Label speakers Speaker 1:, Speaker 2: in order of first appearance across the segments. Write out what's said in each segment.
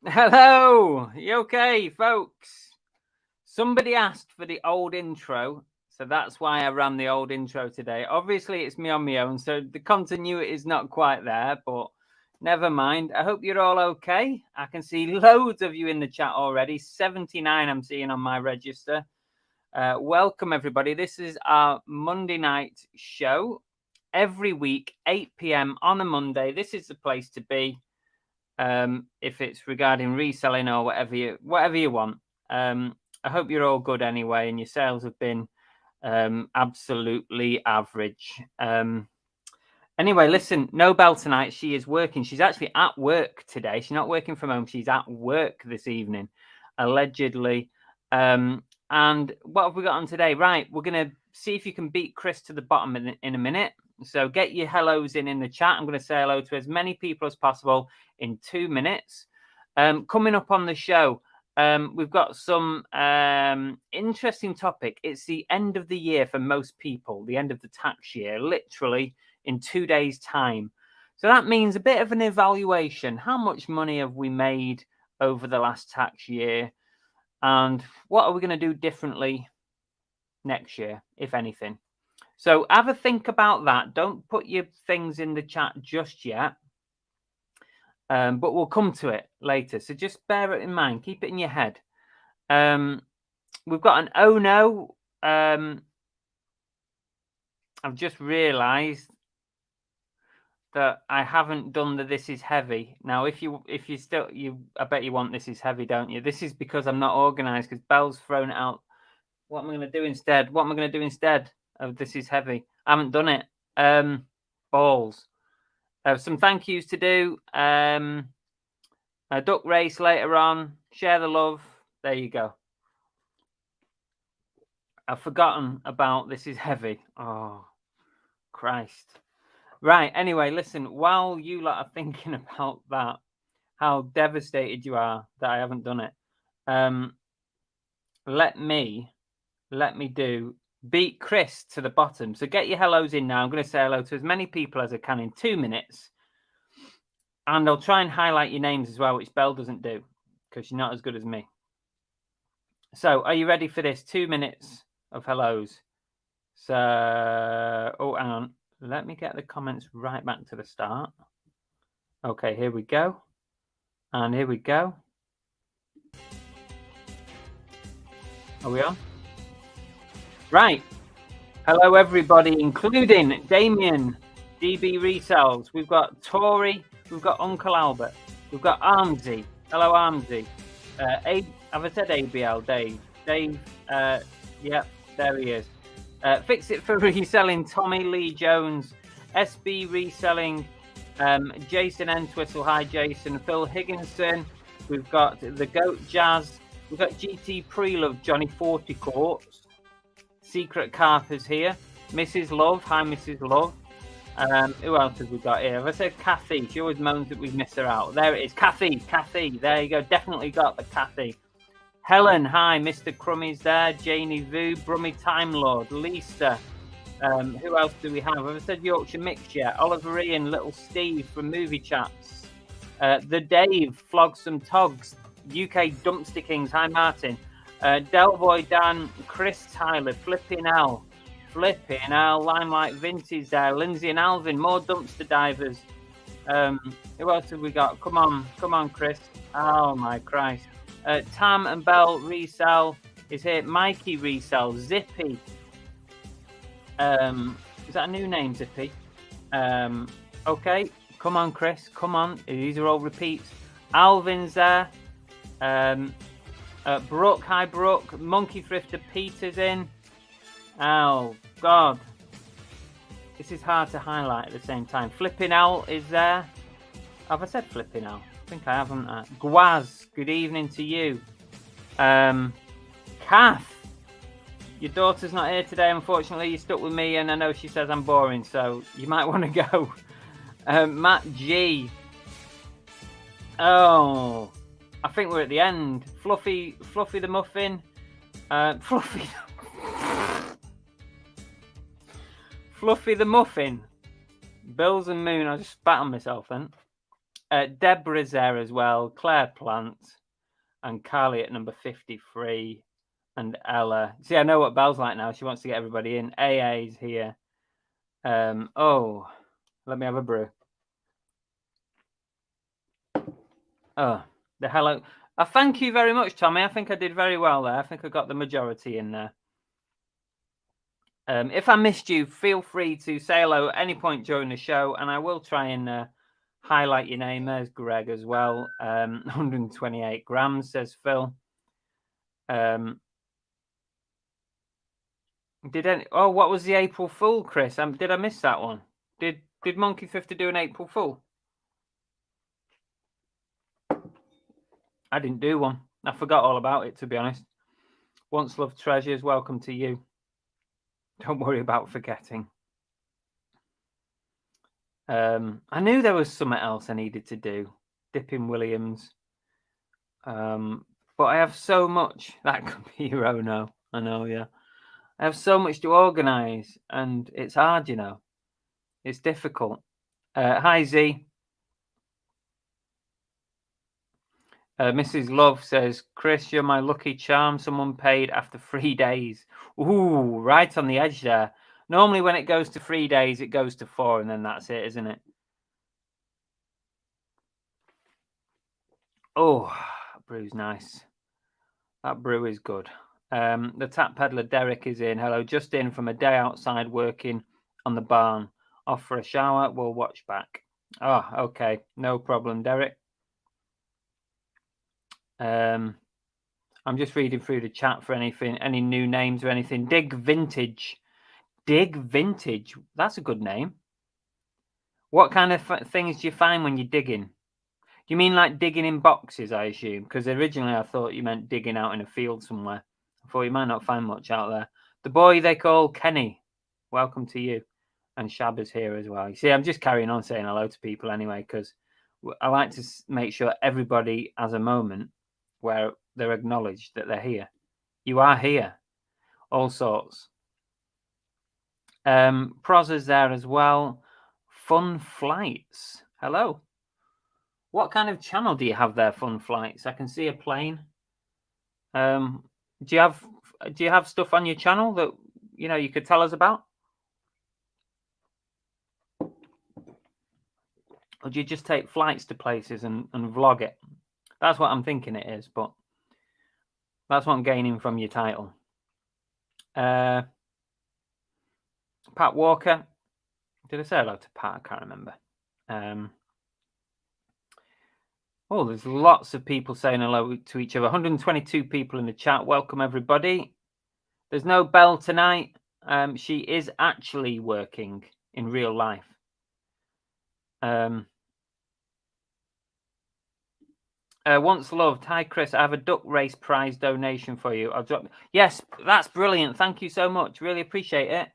Speaker 1: Hello, you okay, folks? Somebody asked for the old intro, so that's why I ran the old intro today. Obviously, it's me on my own, so the continuity is not quite there, but never mind. I hope you're all okay. I can see loads of you in the chat already. 79 I'm seeing on my register. Welcome, everybody. This is our Monday night show. Every week, 8 p.m. on a Monday. This is the place to be. If it's regarding reselling or whatever you want. I hope you're all good anyway, and your sales have been absolutely average. Anyway, listen, no Bell tonight. She is working. She's actually at work today. She's not working from home. She's at work this evening, allegedly. And what have we got on today? Right, we're going to see if you can beat Chris to the bottom in a minute. So get your hellos in the chat. I'm going to say hello to as many people as possible in 2 minutes. Coming up on the show, we've got some interesting topic. It's the end of the year for most people, the end of the tax year, literally in 2 days' time. So that means a bit of an evaluation. How much money have we made over the last tax year? And what are we going to do differently next year, if anything? So have a think about that. Don't put your things in the chat just yet. But we'll come to it later. So just bear it in mind. Keep it in your head. We've got an oh no. I've just realised that I haven't done the this is heavy. Now, if you still I bet you want this is heavy, don't you? This is because I'm not organised, because Belle's thrown it out. What am I going to do instead? What am I going to do instead of this is heavy? I haven't done it. Balls. Some thank yous to do. A duck race later on. Share the love. There you go. I've forgotten about this is heavy. Oh, Christ. Right. Anyway, listen, while you lot are thinking about that, how devastated you are that I haven't done it, let me do beat Chris to the bottom. So get your hellos in now. I'm going to say hello to as many people as I can in 2 minutes. And I'll try and highlight your names as well, which Belle doesn't do, because she's not as good as me. So are you ready for this? 2 minutes of hellos. So, oh, hang on. Let me get the comments right back to the start. Okay, here we go. And here we go. Are we on? Right. Hello, everybody, including Damien, DB Resells. We've got Tori. We've got Uncle Albert. We've got Armsy. Hello, Armsy. Have I said ABL? Dave. Yep, there he is. Fix It for Reselling, Tommy Lee Jones. SB Reselling, Jason Entwistle. Hi, Jason. Phil Higginson. We've got The Goat Jazz. We've got GT Prelove, Johnny Forticourt. Secret Carter's here. Mrs. Love. Hi, Mrs. Love. Who else have we got here? Have I said Kathy? She always moans that we miss her out. There it is. Kathy. There you go. Definitely got the Kathy. Helen. Hi. Mr. Crummy's there. Janie Vu. Brummy Time Lord. Lisa. Who else do we have? Have I said Yorkshire Mix yet? Oliver Ian. Little Steve from Movie Chats. The Dave. Flogsome Togs. UK Dumpster Kings. Hi, Martin. Delboy Dan. Chris Tyler. Flipping Al. Limelight Vintage there. Lindsay and Alvin, more dumpster divers. Who else have we got? Come on, Chris. Oh my Christ. Tam and Belle Resell is here. Mikey Resell, Zippy. Is that a new name, Zippy? Okay. Come on, Chris. Come on. These are all repeats. Alvin's there. Brooke. Hi, Brooke. Monkey Thrifter Peter's in. Oh, God. This is hard to highlight at the same time. Flipping Al is there. Have I said Flipping Al? I think I haven't. Gwaz, good evening to you. Kath, your daughter's not here today, unfortunately. You're stuck with me, and I know she says I'm boring, so you might want to go. Matt G. Oh, I think we're at the end. Fluffy the Muffin. Fluffy the Muffin. Bills and Moon. I just spat on myself then. Deborah's there as well. Claire Plant and Carly at number 53. And Ella. See, I know what Belle's like now. She wants to get everybody in. AA's here. Oh, let me have a brew. Oh, the hello. Thank you very much, Tommy. I think I did very well there. I think I got the majority in there. If I missed you, feel free to say hello at any point during the show, and I will try and highlight your name. There's Greg as well. 128 grams, says Phil. What was the April Fool, Chris? Did I miss that one? Did Monkey 50 do an April Fool? I didn't do one. I forgot all about it, to be honest. Once Loved Treasures, welcome to you. Don't worry about forgetting. I knew there was something else I needed to do. Dipping Williams. But I have so much. That could be your own. No, I know, yeah. I have so much to organise, and it's hard, you know. It's difficult. Hi, Z. Mrs. Love says, Chris, you're my lucky charm. Someone paid after 3 days. Ooh, right on the edge there. Normally when it goes to 3 days, it goes to 4, and then that's it, isn't it? Oh, that brew's nice. That brew is good. The tap peddler Derek is in. Hello, just in from a day outside working on the barn. Off for a shower. We'll watch back. Oh, okay. No problem, Derek. I'm just reading through the chat for anything, any new names or anything. Dig Vintage. Dig Vintage. That's a good name. What kind of things do you find when you're digging? Do you mean like digging in boxes, I assume? Because originally I thought you meant digging out in a field somewhere. I thought you might not find much out there. The boy they call Kenny. Welcome to you. And Shabba's here as well. You see, I'm just carrying on saying hello to people anyway, because I like to make sure everybody has a moment where they're acknowledged that they're here. You are here. All sorts. Proz's there as well. Fun Flights. Hello. What kind of channel do you have there, Fun Flights? I can see a plane. Do you have stuff on your channel that you could tell us about? Or do you just take flights to places and vlog it? That's what I'm thinking it is, but that's what I'm gaining from your title. Pat Walker. Did I say hello to Pat? I can't remember. There's lots of people saying hello to each other. 122 people in the chat. Welcome, everybody. There's no Belle tonight. She is actually working in real life. Once loved. Hi, Chris. I have a duck race prize donation for you. I'll drop. Yes, that's brilliant. Thank you so much. Really appreciate it.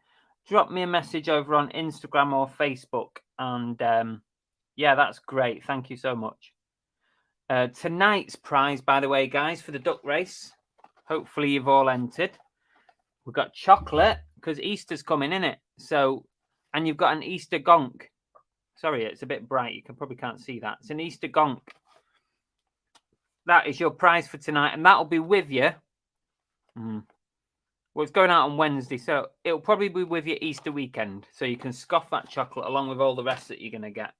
Speaker 1: Drop me a message over on Instagram or Facebook. And yeah, that's great. Thank you so much. Tonight's prize, by the way, guys, for the duck race. Hopefully you've all entered. We've got chocolate because Easter's coming, in it. So, and you've got an Easter gonk. Sorry, it's a bit bright. You probably can't see that. It's an Easter gonk. That is your prize for tonight, and that'll be with you. Well, it's going out on Wednesday, so it'll probably be with you Easter weekend. So you can scoff that chocolate along with all the rest that you're going to get.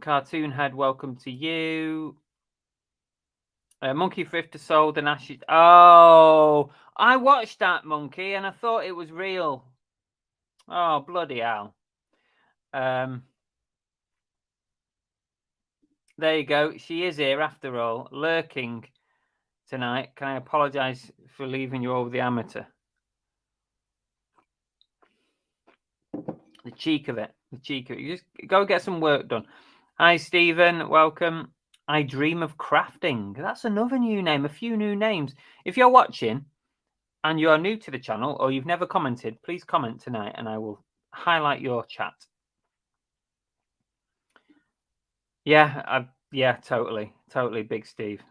Speaker 1: Cartoon Head, welcome to you. Monkey Thrifter sold an Ashes. Oh, I watched that, Monkey, and I thought it was real. Oh, bloody hell. There you go. She is here after all, lurking tonight. Can I apologise for leaving you over the amateur? The cheek of it. The cheek of it. You just go get some work done. Hi, Stephen. Welcome. I Dream of Crafting. That's another new name. A few new names. If you're watching and you are new to the channel or you've never commented, please comment tonight and I will highlight your chat. Yeah, yeah, totally, Big Steve.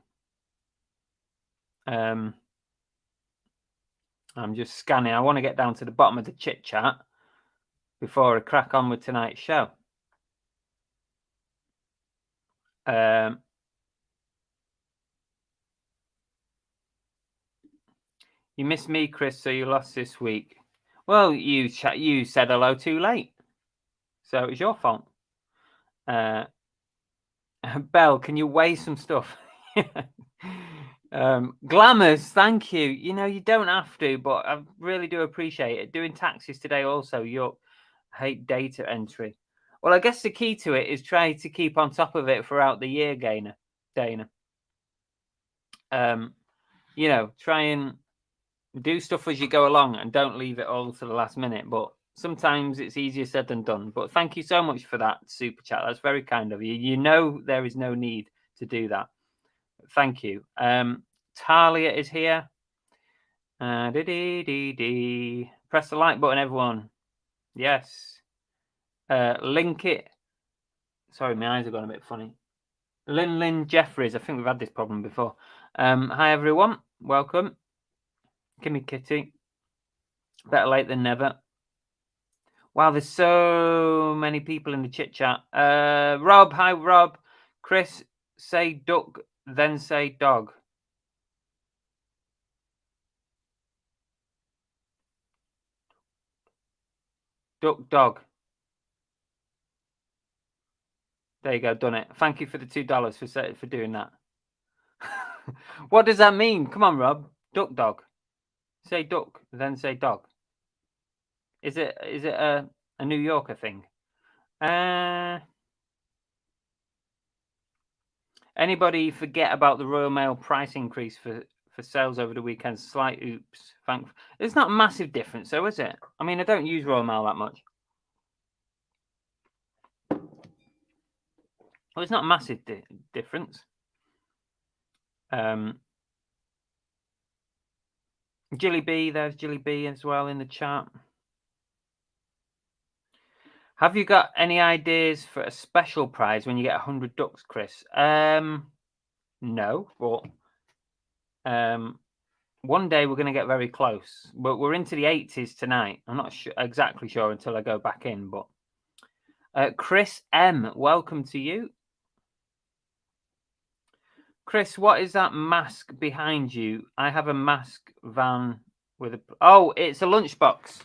Speaker 1: I'm just scanning. I want to get down to the bottom of the chit chat before I crack on with tonight's show. You missed me, Chris, so you lost this week. Well, you said hello too late, so it was your fault. Belle, can you weigh some stuff? Glamours, thank you. You know, you don't have to, but I really do appreciate it. Doing taxes today also, I hate data entry. Well, I guess the key to it is try to keep on top of it throughout the year, Dana. You know, try and do stuff as you go along and don't leave it all to the last minute. But sometimes it's easier said than done. But thank you so much for that super chat. That's very kind of you. You know there is no need to do that. Thank you. Talia is here. Press the like button, everyone. Yes. Link it. Sorry, my eyes have gone a bit funny. Lynn Jeffries. I think we've had this problem before. Hi, everyone. Welcome. Kimmy Kitty. Better late than never. Wow, there's so many people in the chit chat. Rob. Hi, Rob. Chris, say duck, then say dog. Duck, dog. There you go, done it. Thank you for the $2 for doing that. What does that mean? Come on, Rob. Duck, dog. Say duck, then say dog. Is it a New Yorker thing? Anybody forget about the Royal Mail price increase for sales over the weekend? Slight oops. It's not a massive difference, though, is it? I mean, I don't use Royal Mail that much. Well, it's not a massive difference. Jilly B, there's Jilly B as well in the chat. Have you got any ideas for a special prize when you get 100 ducks, Chris? No, but one day we're going to get very close. But we're into the 80s tonight. I'm not exactly sure until I go back in. But Chris M, welcome to you. Chris, what is that mask behind you? I have a mask van with a... Oh, it's a lunchbox.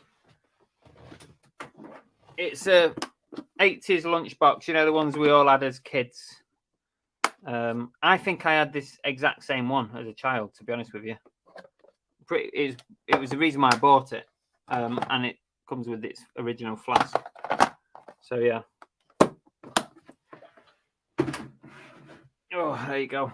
Speaker 1: It's a 80s lunchbox. You know, the ones we all had as kids. I think I had this exact same one as a child, to be honest with you. It was the reason why I bought it. And it comes with its original flask. So, yeah. Oh, there you go.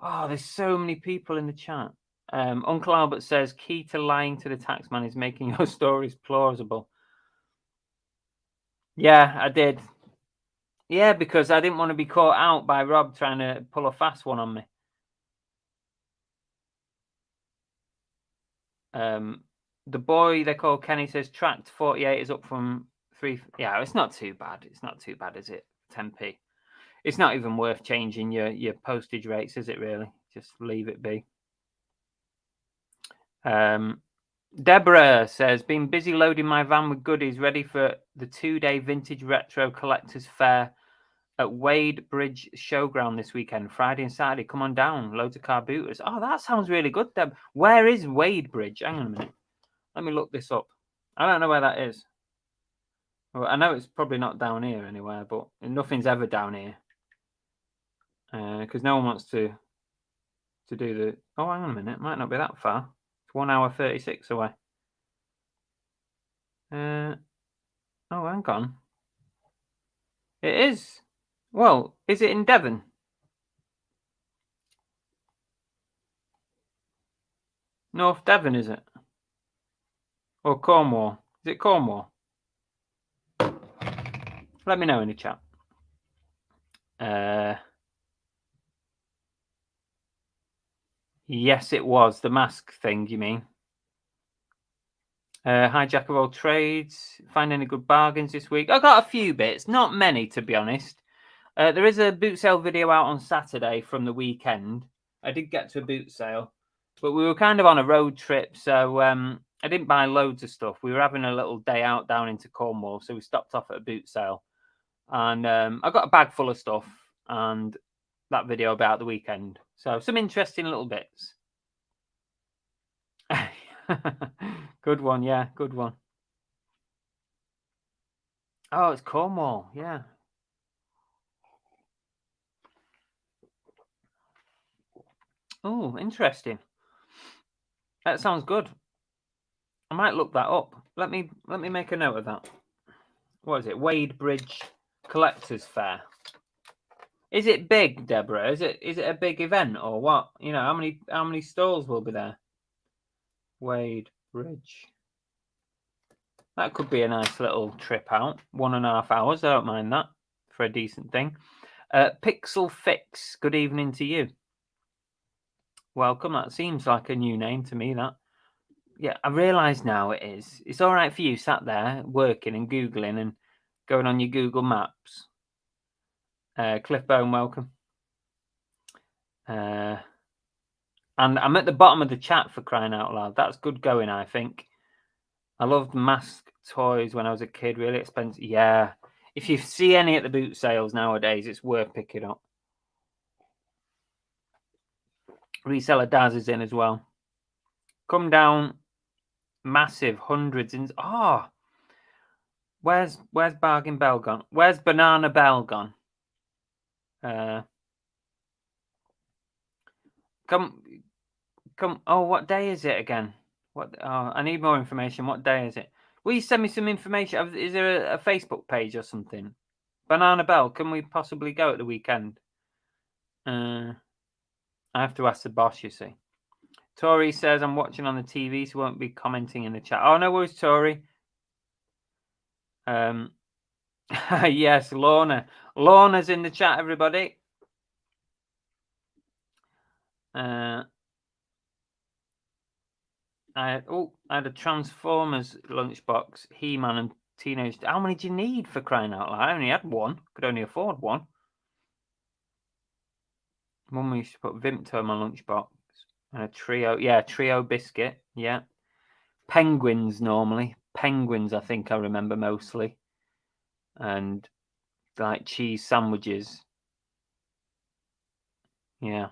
Speaker 1: Oh, there's so many people in the chat. Uncle Albert says, key to lying to the taxman is making your stories plausible. Yeah, I did. Yeah, because I didn't want to be caught out by Rob trying to pull a fast one on me. The boy they call Kenny says tracked 48 is up from 3. Yeah, it's not too bad. It's not too bad, is it? 10p. It's not even worth changing your postage rates, is it really? Just leave it be. Deborah says, been busy loading my van with goodies ready for the 2-day vintage retro collectors fair at Wade Bridge Showground this weekend, Friday and Saturday. Come on down. Loads of car booters. Oh, that sounds really good, Deb. Where is Wade Bridge? Hang on a minute. Let me look this up. I don't know where that is. Well, I know it's probably not down here anywhere, but nothing's ever down here. Because no one wants to do the... Oh, hang on a minute. It might not be that far. It's 1 hour 36 away. Oh, hang on. It is. Well, is it in Devon? North Devon, is it? Or Cornwall? Is it Cornwall? Let me know in the chat. Yes, it was. The mask thing, you mean? Hi, Jack of all trades. Find any good bargains this week? I got a few bits. Not many, to be honest. There is a boot sale video out on Saturday from the weekend. I did get to a boot sale, but we were kind of on a road trip, so I didn't buy loads of stuff. We were having a little day out down into Cornwall, so we stopped off at a boot sale. And I got a bag full of stuff, and that video about the weekend. So some interesting little bits. Good one, yeah, good one. Oh, it's Cornwall, yeah. Oh, interesting. That sounds good. I might look that up. Let me make a note of that. What is it? Wade Bridge Collectors Fair. Is it big, Deborah? Is it a big event or what? You know, how many stalls will be there? Wade Bridge. That could be a nice little trip out. 1.5 hours. I don't mind that for a decent thing. Pixel Fix. Good evening to you. Welcome. That seems like a new name to me. That. Yeah, I realise now it is. It's all right for you sat there working and Googling and going on your Google Maps. Cliffbone, welcome. And I'm at the bottom of the chat for crying out loud. That's good going, I think. I loved mask toys when I was a kid. Really expensive. Yeah. If you see any at the boot sales nowadays, it's worth picking up. Reseller Daz is in as well. Come down. Massive hundreds in. Oh, where's Bargain Bell gone? Where's Banana Bell gone? Come. Oh, what day is it again? What? Oh, I need more information. What day is it? Will you send me some information? Is there a Facebook page or something? Banana Bell. Can we possibly go at the weekend? I have to ask the boss. You see. Tori says I'm watching on the TV, so won't be commenting in the chat. Oh, no worries, Tori. Yes, Lorna. Lorna's in the chat, everybody. I had a Transformers lunchbox, He-Man and Teenage. How many do you need for crying out loud? I only had one. Could only afford one. Mum used to put Vimto in my lunchbox and a trio. Yeah, trio biscuit. Yeah. Penguins normally. Penguins, I think I remember mostly. And like cheese sandwiches. Yeah.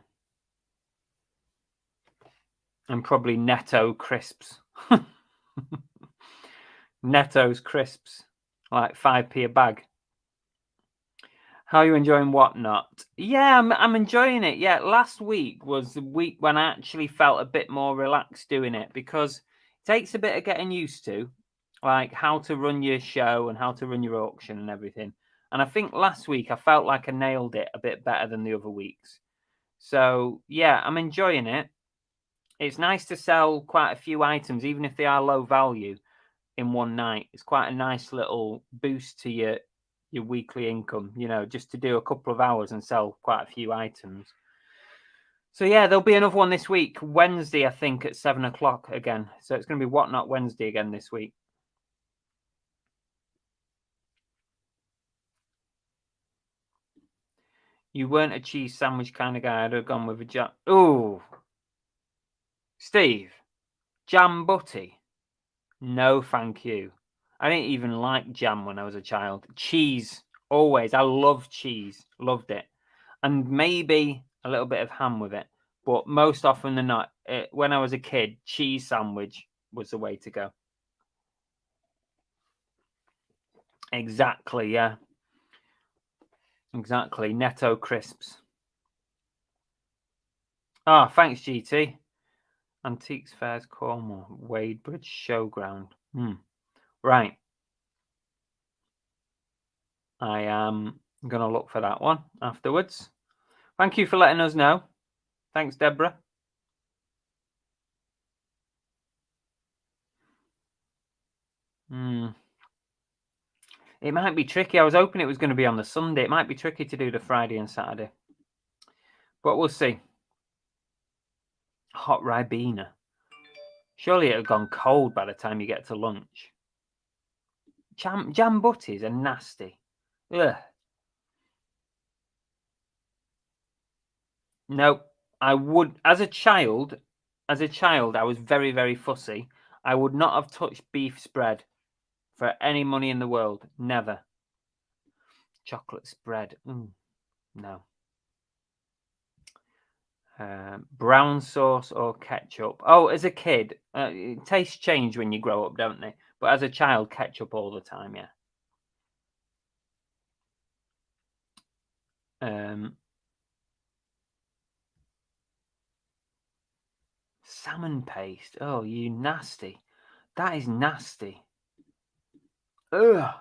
Speaker 1: And probably Netto crisps. Netto's crisps. Like 5p a bag. How are you enjoying Whatnot? Yeah, I'm enjoying it. Yeah, last week was the week when I actually felt a bit more relaxed doing it because it takes a bit of getting used to, like how to run your show and how to run your auction and everything. And I think last week I felt like I nailed it a bit better than the other weeks. So yeah, I'm enjoying it. It's nice to sell quite a few items, even if they are low value, in one night. It's quite a nice little boost to your weekly income, you know, just to do a couple of hours and sell quite a few items. So yeah, there'll be another one this week, Wednesday, I think, at 7:00 again. So it's going to be Whatnot Wednesday again this week. You weren't a cheese sandwich kind of guy. I'd have gone with a jam. Oh, Steve, jam butty. No, thank you. I didn't even like jam when I was a child. Cheese, always. I love cheese. Loved it. And maybe a little bit of ham with it. But most often than not, when I was a kid, cheese sandwich was the way to go. Exactly, yeah. Exactly. Netto crisps. Ah, thanks, GT. Antiques Fairs Cornwall, Wadebridge Showground. Right. I am going to look for that one afterwards. Thank you for letting us know. Thanks, Deborah. It might be tricky. I was hoping it was going to be on the Sunday. It might be tricky to do the Friday and Saturday. But we'll see. Hot Ribena. Surely it had gone cold by the time you get to lunch. Jam butties are nasty. Ugh. No, I would, as a child, I was very, very fussy. I would not have touched beef spread for any money in the world. Never. Chocolate spread. No. Brown sauce or ketchup. Oh, as a kid, tastes change when you grow up, don't they? But as a child, ketchup all the time, yeah. Salmon paste. Oh, you nasty. That is nasty. Ugh.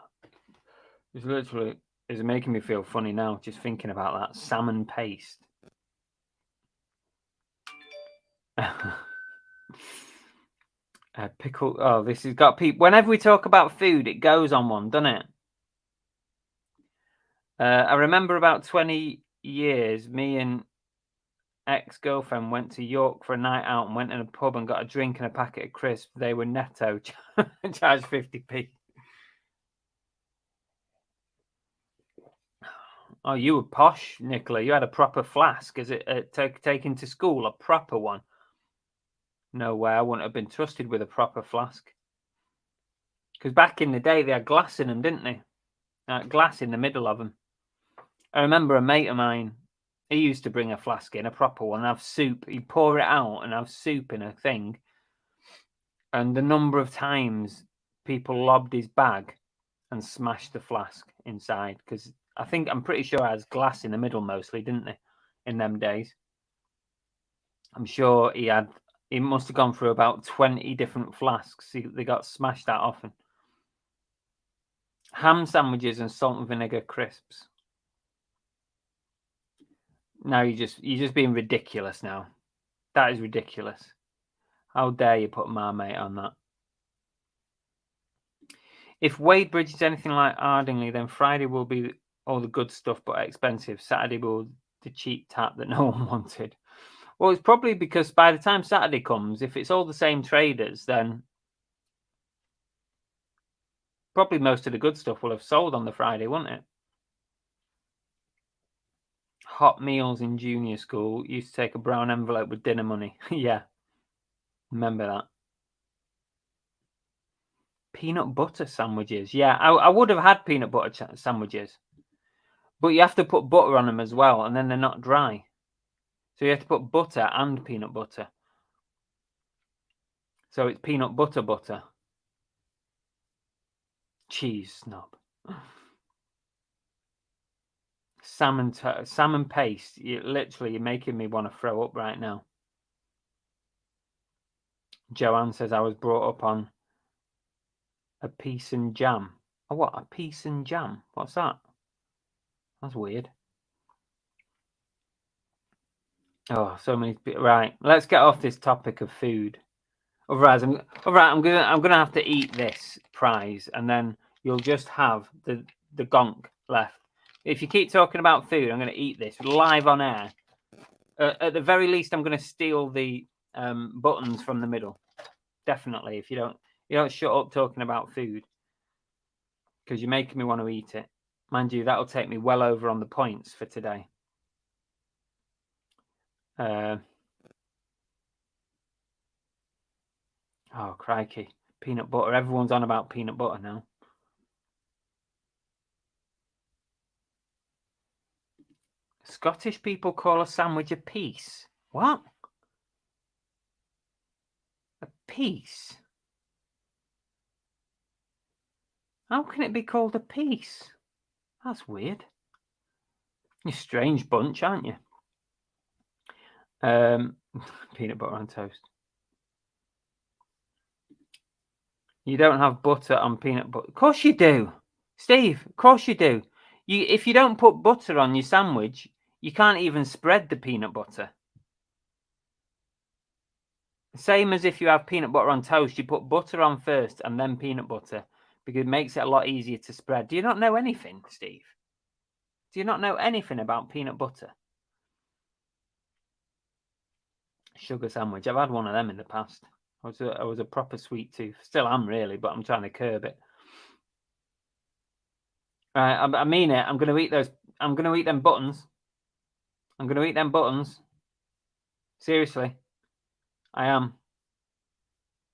Speaker 1: It's literally, it's making me feel funny now just thinking about that. Salmon paste. Pickle. Oh, this has got people. Whenever we talk about food, it goes on one, doesn't it? I remember about 20 years, me and ex-girlfriend went to York for a night out and went in a pub and got a drink and a packet of crisps. They were netto, charged 50p. Oh, you were posh, Nicola. You had a proper flask. Is it taken to school? A proper one? No way. I wouldn't have been trusted with a proper flask. Because back in the day, they had glass in them, didn't they? Glass in the middle of them. I remember a mate of mine, he used to bring a flask in, a proper one, and have soup. He'd pour it out and have soup in a thing. And the number of times people lobbed his bag and smashed the flask inside. Because I'm pretty sure it has glass in the middle mostly, didn't they? In them days. I'm sure he must have gone through about 20 different flasks. They got smashed that often. Ham sandwiches and salt and vinegar crisps. Now you're just being ridiculous now. That is ridiculous. How dare you put Marmite on that? If Wadebridge is anything like Ardingly, then Friday will be all the good stuff but expensive. Saturday will the cheap tap that no one wanted. Well, it's probably because by the time Saturday comes, if it's all the same traders, then probably most of the good stuff will have sold on the Friday, won't it? Hot meals in junior school. Used to take a brown envelope with dinner money. Yeah. Remember that. Peanut butter sandwiches. Yeah, I would have had peanut butter sandwiches. But you have to put butter on them as well, and then they're not dry. So you have to put butter and peanut butter. So it's peanut butter. Cheese snob. Salmon paste. You're making me want to throw up right now. Joanne says I was brought up on a piece and jam. Oh, what? A piece and jam? What's that? That's weird. Oh, so many. Right, let's get off this topic of food. Otherwise, I'm gonna have to eat this prize, and then you'll just have the gonk left. If you keep talking about food, I'm gonna eat this live on air. At the very least, I'm gonna steal the buttons from the middle. Definitely, if you don't shut up talking about food, because you're making me want to eat it. Mind you, that'll take me well over on the points for today. Oh, crikey. Peanut butter. Everyone's on about peanut butter now. Scottish people call a sandwich a piece. What? A piece? How can it be called a piece? That's weird. You're a strange bunch, aren't you? Peanut butter on toast. You don't have butter on peanut butter. Of course you do. Steve, of course you do. If you don't put butter on your sandwich, you can't even spread the peanut butter. Same as if you have peanut butter on toast, you put butter on first and then peanut butter because it makes it a lot easier to spread. Do you not know anything, Steve? Do you not know anything about peanut butter? Sugar sandwich. I've had one of them in the past. I was a proper sweet tooth. Still am really, but I'm trying to curb it. Right, I mean it. I'm going to eat those. I'm going to eat them buttons. I'm going to eat them buttons. Seriously, I am.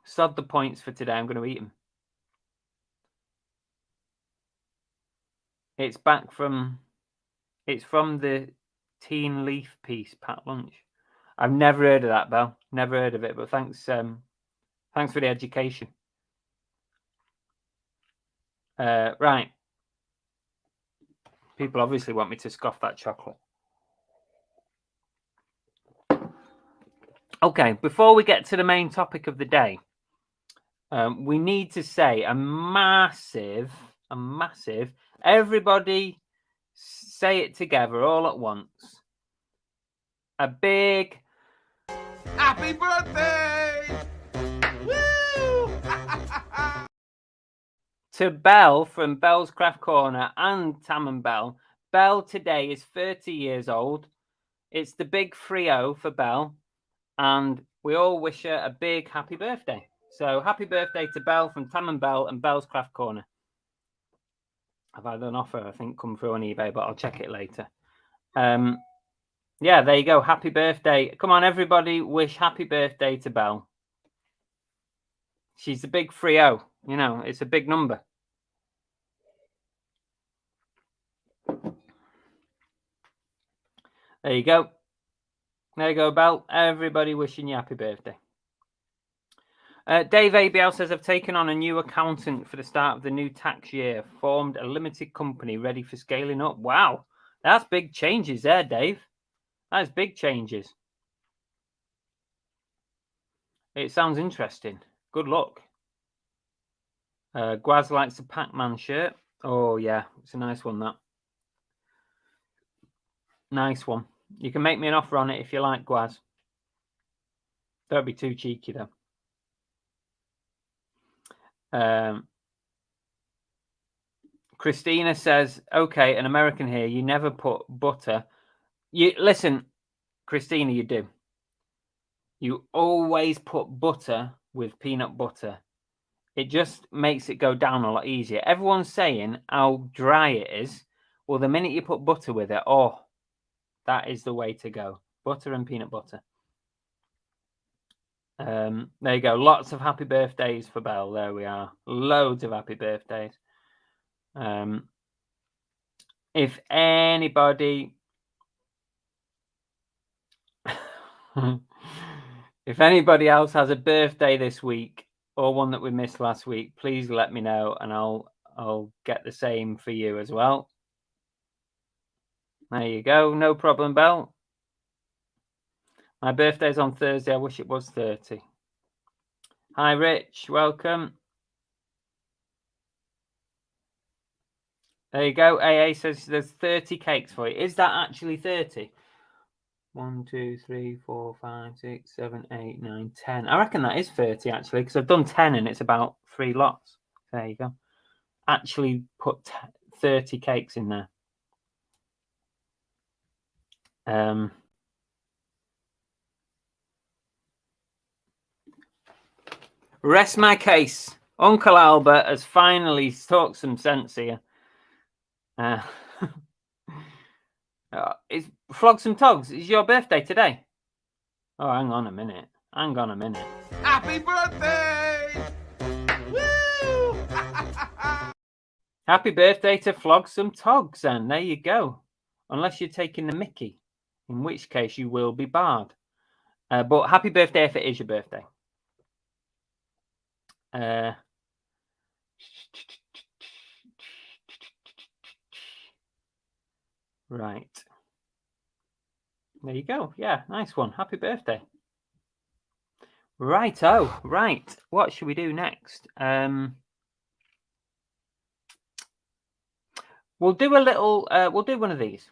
Speaker 1: Sod the points for today. I'm going to eat them. It's from the Teen Leaf piece, Pat Lunch. I've never heard of that, Belle. Never heard of it, but thanks for the education. Right. People obviously want me to scoff that chocolate. Okay, before we get to the main topic of the day, we need to say a massive, everybody say it together all at once. A big
Speaker 2: happy birthday! Woo!
Speaker 1: to Belle from Belle's Craft Corner and Tam and Belle. Belle today is 30 years old. It's the big 3-0 for Belle, and we all wish her a big happy birthday. So happy birthday to Belle from Tam and Belle and Belle's Craft Corner. I've had an offer, I think, come through on eBay, but I'll check it later. Yeah, there you go. Happy birthday. Come on, everybody, wish happy birthday to Belle. She's the big 3-0. You know, it's a big number. There you go. There you go, Belle. Everybody wishing you happy birthday. Dave ABL says, I've taken on a new accountant for the start of the new tax year. Formed a limited company ready for scaling up. Wow. That's big changes there, Dave. That's big changes. It sounds interesting. Good luck. Gwaz likes the Pac-Man shirt. Oh, yeah. It's a nice one, that. Nice one. You can make me an offer on it if you like, Gwaz. Don't be too cheeky, though. Christina says, okay, an American here, you never put butter. You listen, Christina, you do. You always put butter with peanut butter. It just makes it go down a lot easier. Everyone's saying how dry it is. Well, the minute you put butter with it, oh, that is the way to go. Butter and peanut butter. There you go. Lots of happy birthdays for Belle. There we are. Loads of happy birthdays. If anybody if anybody else has a birthday this week or one that we missed last week, please let me know and I'll get the same for you as well. There you go. No problem, Belle. My birthday's on Thursday. I wish it was 30. Hi, Rich. Welcome. There you go. AA says there's 30 cakes for you. Is that actually 30? 1, 2, 3, 4, 5, 6, 7, 8, 9, 10. I reckon that is 30 actually, because I've done 10 and it's about 3 lots. There you go. Actually put 30 cakes in there. Rest my case. Uncle Albert has finally talked some sense here. It's Flog Some Togs. It's your birthday today. Oh, hang on a minute.
Speaker 2: Happy birthday! Woo!
Speaker 1: Happy birthday to Flog Some Togs, and there you go. Unless you're taking the mickey, in which case you will be barred. But happy birthday if it is your birthday. Right. There you go. Yeah, nice one. Happy birthday. Righto. Right. What should we do next? We'll do a little. We'll do one of these.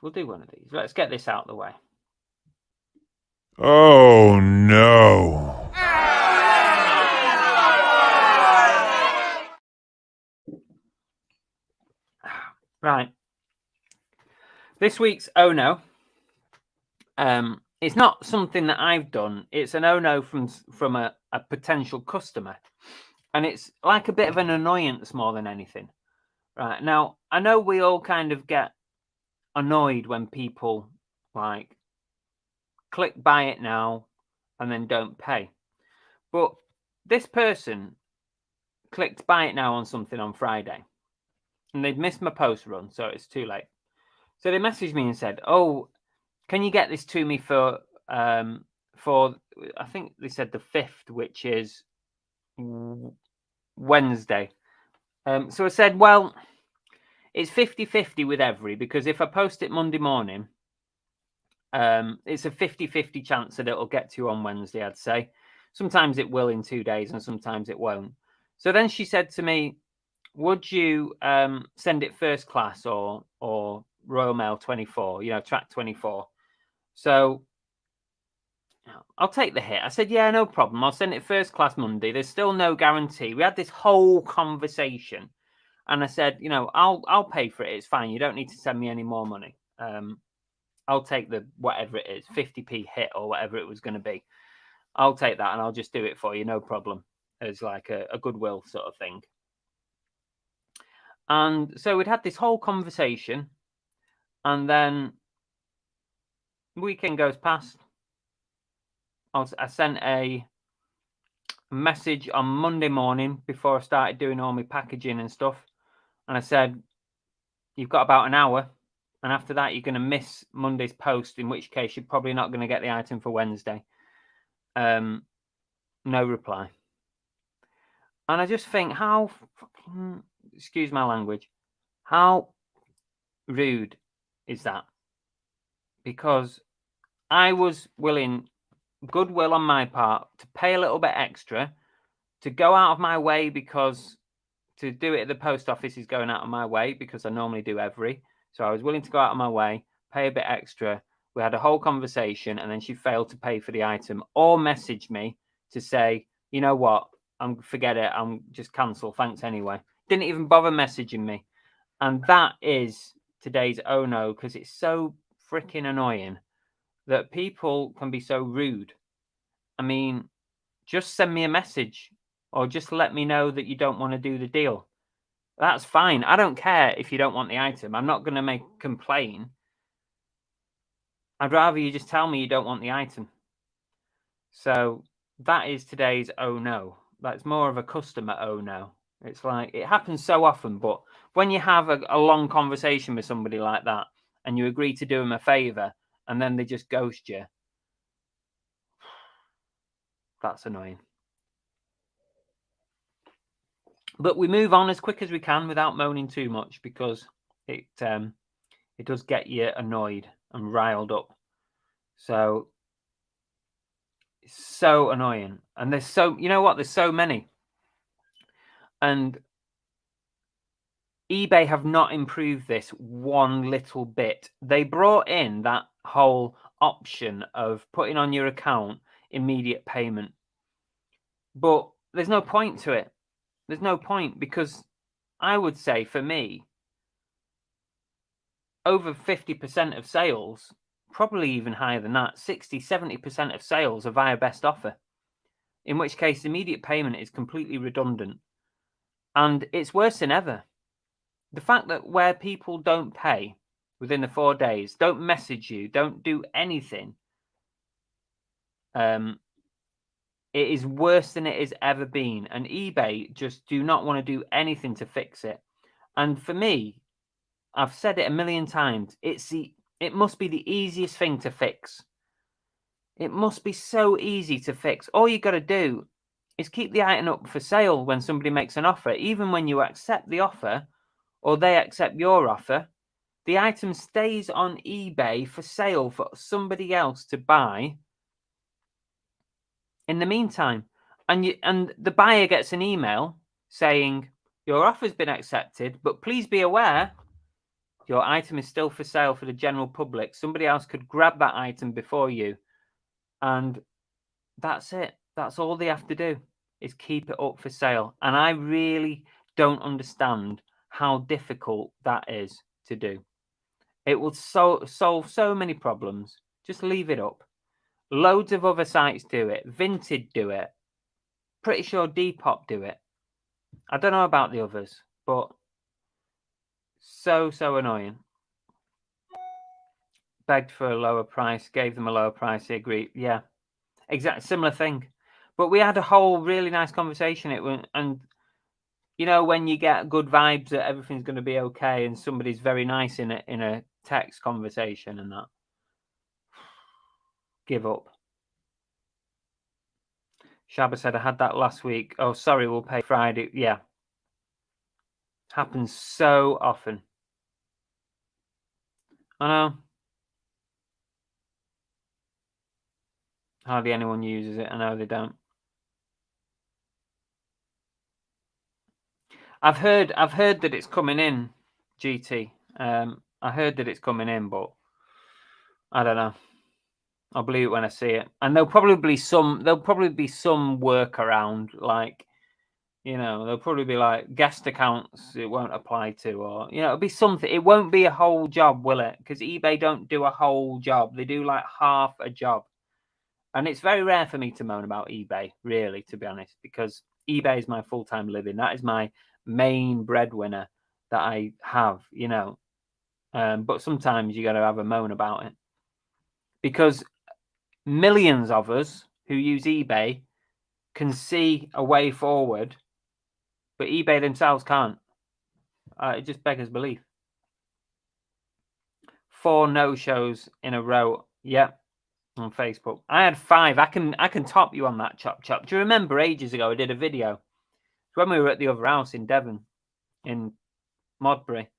Speaker 1: Let's get this out of the way.
Speaker 2: Oh no.
Speaker 1: Right. This week's oh no. It's not something that I've done. It's an oh no from a potential customer, and it's like a bit of an annoyance more than anything. Right now, I know we all kind of get annoyed when people like click buy it now and then don't pay. But this person clicked buy it now on something on Friday. and they'd missed my post run, so it's too late. So they messaged me and said, "Oh, can you get this to me for I think they said the 5th, which is Wednesday." So I said, well, it's 50-50 with every, because if I post it Monday morning, it's a 50-50 chance that it'll get to you on Wednesday, I'd say. Sometimes it will in 2 days and sometimes it won't. So then she said to me, would you send it first class or Royal Mail 24, track 24? So I'll take the hit. I said, yeah, no problem. I'll send it first class Monday. There's still no guarantee. We had this whole conversation and I said, I'll pay for it. It's fine. You don't need to send me any more money. I'll take the whatever it is, 50p hit or whatever it was going to be. I'll take that and I'll just do it for you. No problem. As like a goodwill sort of thing. And so we'd had this whole conversation and then weekend goes past. I sent a message on Monday morning before I started doing all my packaging and stuff. And I said, you've got about an hour. And after that, you're going to miss Monday's post, in which case you're probably not going to get the item for Wednesday. No reply. And I just think, how fucking, excuse my language, how rude is that? Because I was willing, goodwill on my part, to pay a little bit extra, to go out of my way, because to do it at the post office is going out of my way, because I normally do every. So I was willing to go out of my way, pay a bit extra. We had a whole conversation and then she failed to pay for the item or messaged me to say, you know what, forget it. I'm just cancel. Thanks anyway. Didn't even bother messaging me. And that is today's oh no, because it's so freaking annoying that people can be so rude. I mean, just send me a message or just let me know that you don't want to do the deal. That's fine. I don't care if you don't want the item. I'm not going to complain. I'd rather you just tell me you don't want the item. So that is today's oh no. That's more of a customer oh no. It's like, it happens so often, but when you have a long conversation with somebody like that and you agree to do them a favor and then they just ghost you, that's annoying. But we move on as quick as we can without moaning too much, because it does get you annoyed and riled up. So it's so annoying. And there's there's so many. And eBay have not improved this one little bit. They brought in that whole option of putting on your account immediate payment. But there's no point to it. There's no point, because I would say for me, over 50% of sales, probably even higher than that, 60-70% of sales are via best offer, in which case immediate payment is completely redundant. And it's worse than ever. The fact that where people don't pay within the 4 days, don't message you, don't do anything, it is worse than it has ever been. And eBay just do not want to do anything to fix it. And for me, I've said it a million times, it must be the easiest thing to fix. It must be so easy to fix. All you got to do is keep the item up for sale when somebody makes an offer. Even when you accept the offer or they accept your offer, the item stays on eBay for sale for somebody else to buy in the meantime. And the buyer gets an email saying, your offer's been accepted, but please be aware, your item is still for sale for the general public. Somebody else could grab that item before you. And that's it. That's all they have to do, is keep it up for sale. And I really don't understand how difficult that is to do. It will solve so many problems. Just leave it up. Loads of other sites do it. Vinted do it. Pretty sure Depop do it. I don't know about the others, but so annoying. Begged for a lower price, gave them a lower price, they agreed. Yeah, exactly, similar thing. But we had a whole really nice conversation. And You know, when you get good vibes that everything's going to be okay, and somebody's very nice in a text conversation and that. Give up. Shabba said, I had that last week. Oh, sorry, we'll pay Friday. Yeah. Happens so often. I know. Hardly anyone uses it. I know they don't. I've heard that it's coming in, GT. I heard that it's coming in, but I don't know. I'll believe it when I see it. And there'll probably be some workaround, like, you know, there'll probably be like guest accounts it won't apply to, or, you know, it'll be something. It won't be a whole job, will it? Because eBay don't do a whole job. They do like half a job. And it's very rare for me to moan about eBay, really, to be honest, because eBay is my full-time living. That is my main breadwinner that I have, you know. But sometimes you got to have a moan about it, because millions of us who use eBay can see a way forward, but eBay themselves can't. It just beggars belief. 4 no-shows in a row. Yep. On Facebook. I had 5. I can top you on that, Chop Chop. Do you remember ages ago I did a video? When we were at the other house in Devon, in Modbury.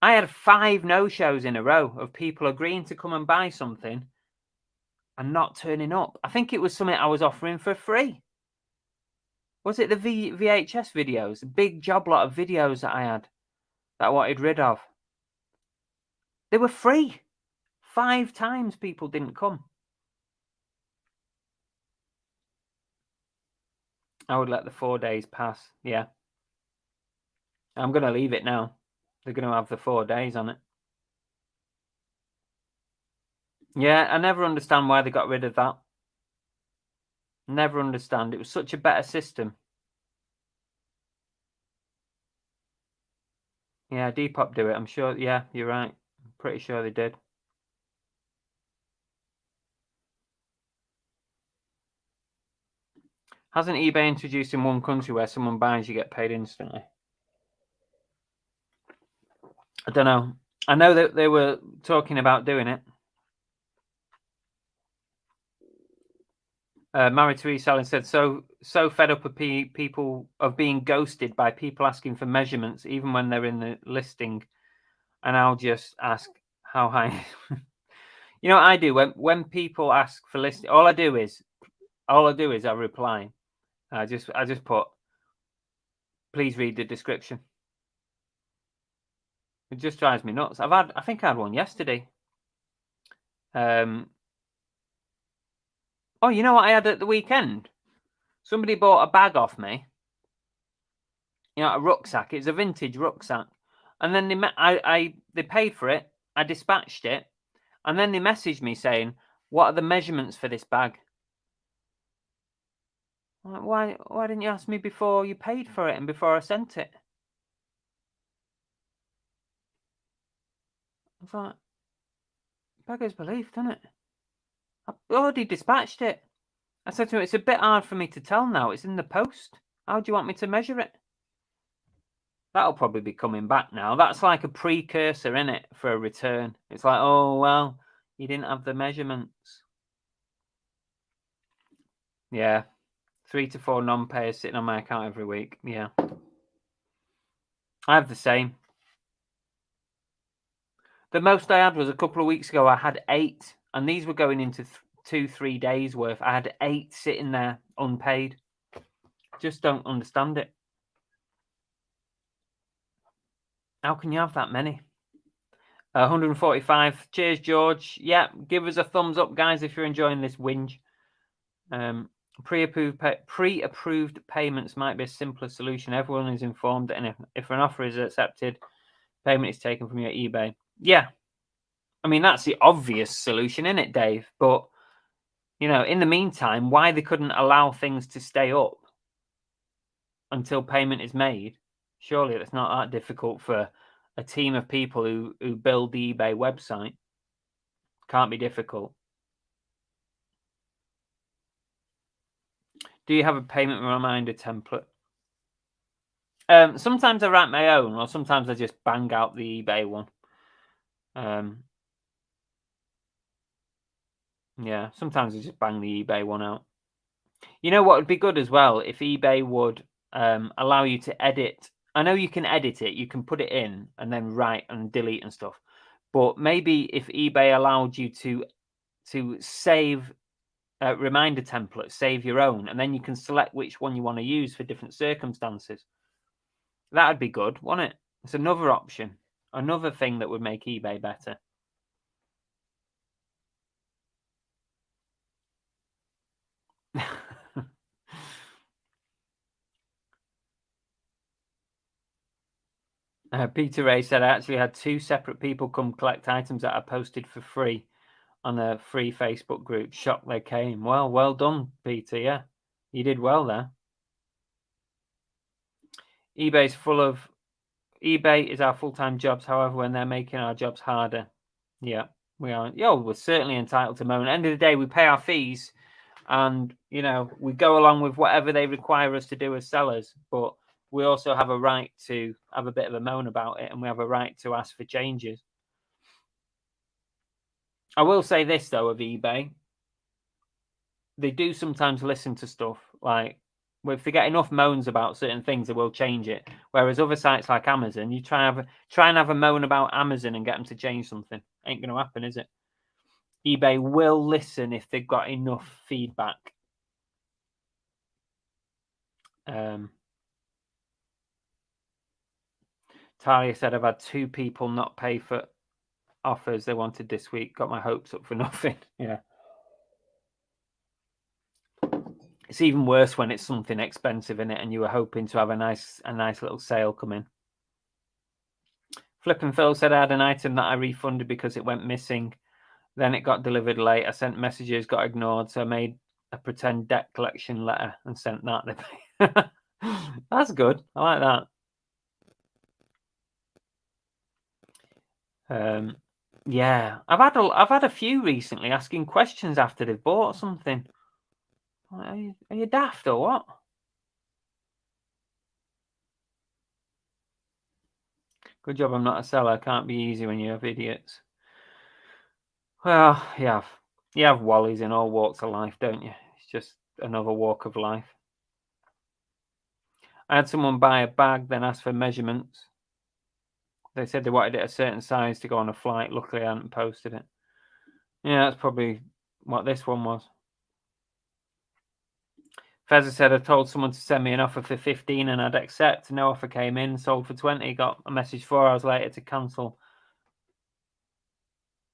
Speaker 1: I had 5 no-shows in a row of people agreeing to come and buy something and not turning up. I think it was something I was offering for free. Was it the VHS videos? A big job lot of videos that I had that I wanted rid of. They were free. 5 times people didn't come. I would let the 4 days pass. Yeah. I'm going to leave it now. They're going to have the 4 days on it. Yeah, I never understand why they got rid of that. Never understand. It was such a better system. Yeah, Depop do it. I'm sure. Yeah, you're right. I'm pretty sure they did. Hasn't eBay introduced in one country where someone buys, you get paid instantly? I don't know. I know that they were talking about doing it. Married to Reselling said, so fed up of people of being ghosted by people asking for measurements, even when they're in the listing. And I'll just ask how high. You know what I do when people ask for listing? All I do is I reply. I just put, please read the description. It just drives me nuts. I think I had one yesterday. Oh, you know what I had at the weekend? Somebody bought a bag off me. You know, a rucksack. It's a vintage rucksack, and then they paid for it. I dispatched it, and then they messaged me saying, "What are the measurements for this bag?" I'm like, why didn't you ask me before you paid for it and before I sent it? I was like, beggars belief, doesn't it? I already dispatched it. I said to him, it's a bit hard for me to tell now. It's in the post. How do you want me to measure it? That'll probably be coming back now. That's like a precursor, isn't it, for a return? It's like, oh, well, you didn't have the measurements. Yeah. 3 to 4 non-payers sitting on my account every week. Yeah. I have the same. The most I had was a couple of weeks ago. I had 8, and these were going into 2-3 days worth. I had 8 sitting there unpaid. Just don't understand it. How can you have that many? 145. Cheers, George. Yeah, give us a thumbs up, guys, if you're enjoying this whinge. Pre-approved payments might be a simpler solution. Everyone is informed, and if an offer is accepted, payment is taken from your eBay. Yeah. I mean, that's the obvious solution, isn't it, Dave? But, you know, in the meantime, why they couldn't allow things to stay up until payment is made? Surely it's not that difficult for a team of people who build the eBay website. Can't be difficult. Do you have a payment reminder template? Sometimes I write my own, or sometimes I just bang out the eBay one. Yeah, sometimes I just bang the eBay one out. You know what would be good as well? If eBay would allow you to edit. I know you can edit it. You can put it in and then write and delete and stuff. But maybe if eBay allowed you to save reminder templates, save your own, and then you can select which one you want to use for different circumstances. That would be good, wouldn't it? It's another option, another thing that would make eBay better. Peter Ray said, I actually had 2 separate people come collect items that I posted for free on a free Facebook group. Shocked they came. Well done, Peter. Yeah, you did well there. eBay is our full-time jobs. However, when they're making our jobs harder, yeah, we are. Yeah, we're certainly entitled to moan. At the end of the day, we pay our fees, and we go along with whatever they require us to do as sellers. But we also have a right to have a bit of a moan about it, and we have a right to ask for changes. I will say this though of eBay, they do sometimes listen to stuff. Like if they get enough moans about certain things, they will change it. Whereas other sites like Amazon, you try and have a moan about Amazon and get them to change something. Ain't going to happen, is it? eBay will listen if they've got enough feedback. Talia said, I've had 2 people not pay for offers they wanted this week. Got my hopes up for nothing. Yeah. It's even worse when it's something expensive in it and you were hoping to have a nice little sale come in. Flip and Phil said, I had an item that I refunded because it went missing. Then it got delivered late. I sent messages, got ignored. So I made a pretend debt collection letter and sent that. That's good. I like that. Yeah, I've had a few recently asking questions after they've bought something. Are you daft or what? Good job I'm not a seller. Can't be easy when you have idiots. Well, you have wallies in all walks of life, don't you? It's just another walk of life. I had someone buy a bag, then ask for measurements. They said they wanted it a certain size to go on a flight. Luckily, I hadn't posted it. Yeah, that's probably what this one was. Fezza said, I told someone to send me an offer for 15 and I'd accept. No offer came in, sold for 20. Got a message 4 hours later to cancel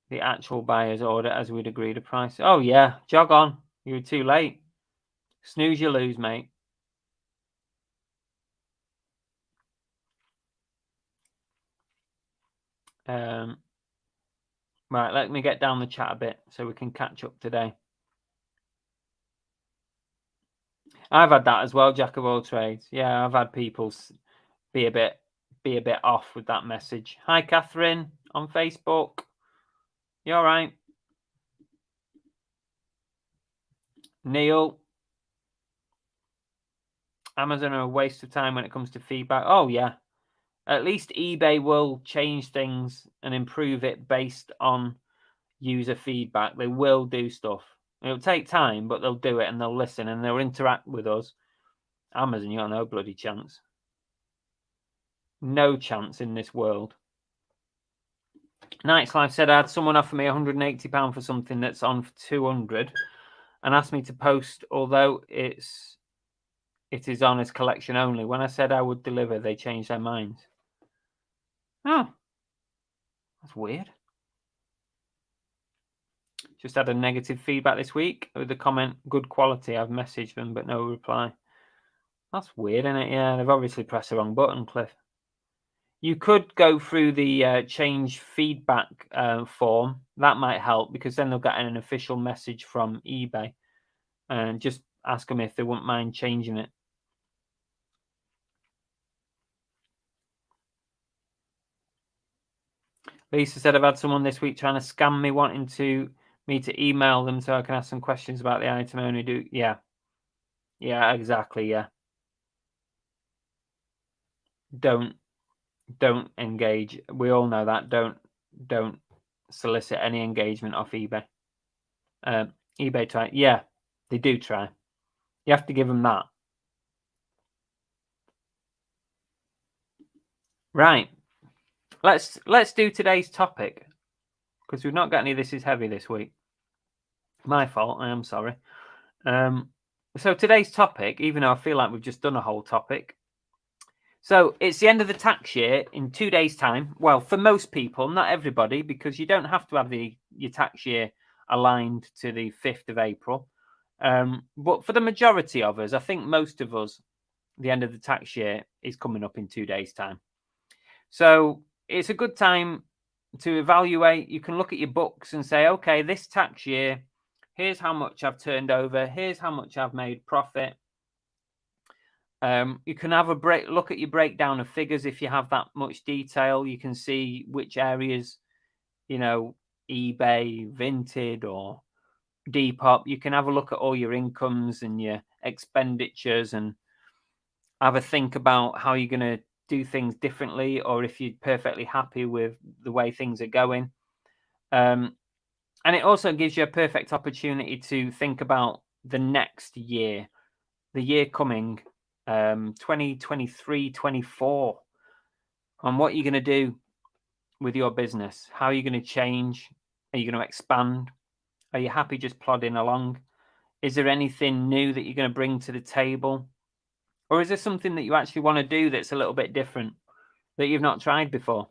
Speaker 1: the actual buyer's order as we'd agreed a price. Oh, yeah, jog on. You were too late. Snooze, you lose, mate. Right, let me get down the chat a bit so we can catch up today. I've had that as well, jack of all trades. Yeah, I've had people be a bit off with that message. Hi, Catherine on Facebook. You all right? Neil. Amazon are a waste of time when it comes to feedback. Oh, yeah. At least eBay will change things and improve it based on user feedback. They will do stuff. It'll take time, but they'll do it and they'll listen and they'll interact with us. Amazon, you got no bloody chance. No chance in this world. Night's Life said I had someone offer me £180 for something that's on for 200 and asked me to post, although it is on as collection only. When I said I would deliver, they changed their minds. Oh, that's weird. Just had a negative feedback this week with the comment, good quality. I've messaged them, but no reply. That's weird, isn't it? Yeah, they've obviously pressed the wrong button, Cliff. You could go through the change feedback form. That might help because then they'll get an official message from eBay and just ask them if they wouldn't mind changing it. Lisa said, I've had someone this week trying to scam me, wanting me to email them so I can ask some questions about the item. I only do. Yeah, exactly. Yeah. don't engage. We all know that. Don't solicit any engagement off eBay. eBay try. Yeah, they do try. You have to give them that. Right. Let's do today's topic, because we've not got any This Is Heavy this week. My fault. I am sorry. So today's topic, even though I feel like we've just done a whole topic. So it's the end of the tax year in 2 days' time. Well, for most people, not everybody, because you don't have to have your tax year aligned to the 5th of April. But for the majority of us, I think most of us, the end of the tax year is coming up in 2 days' time. So it's a good time to evaluate. You can look at your books and say, okay, this tax year, here's how much I've turned over. Here's how much I've made profit. You can have a look at your breakdown of figures. If you have that much detail, you can see which areas, eBay, Vinted, or Depop. You can have a look at all your incomes and your expenditures and have a think about how you're going to do things differently, or if you're perfectly happy with the way things are going. And it also gives you a perfect opportunity to think about the next year, the year coming, 2023, 24, and what you're going to do with your business. How are you going to change? Are you going to expand? Are you happy just plodding along? Is there anything new that you're going to bring to the table? Or is there something that you actually want to do that's a little bit different, that you've not tried before?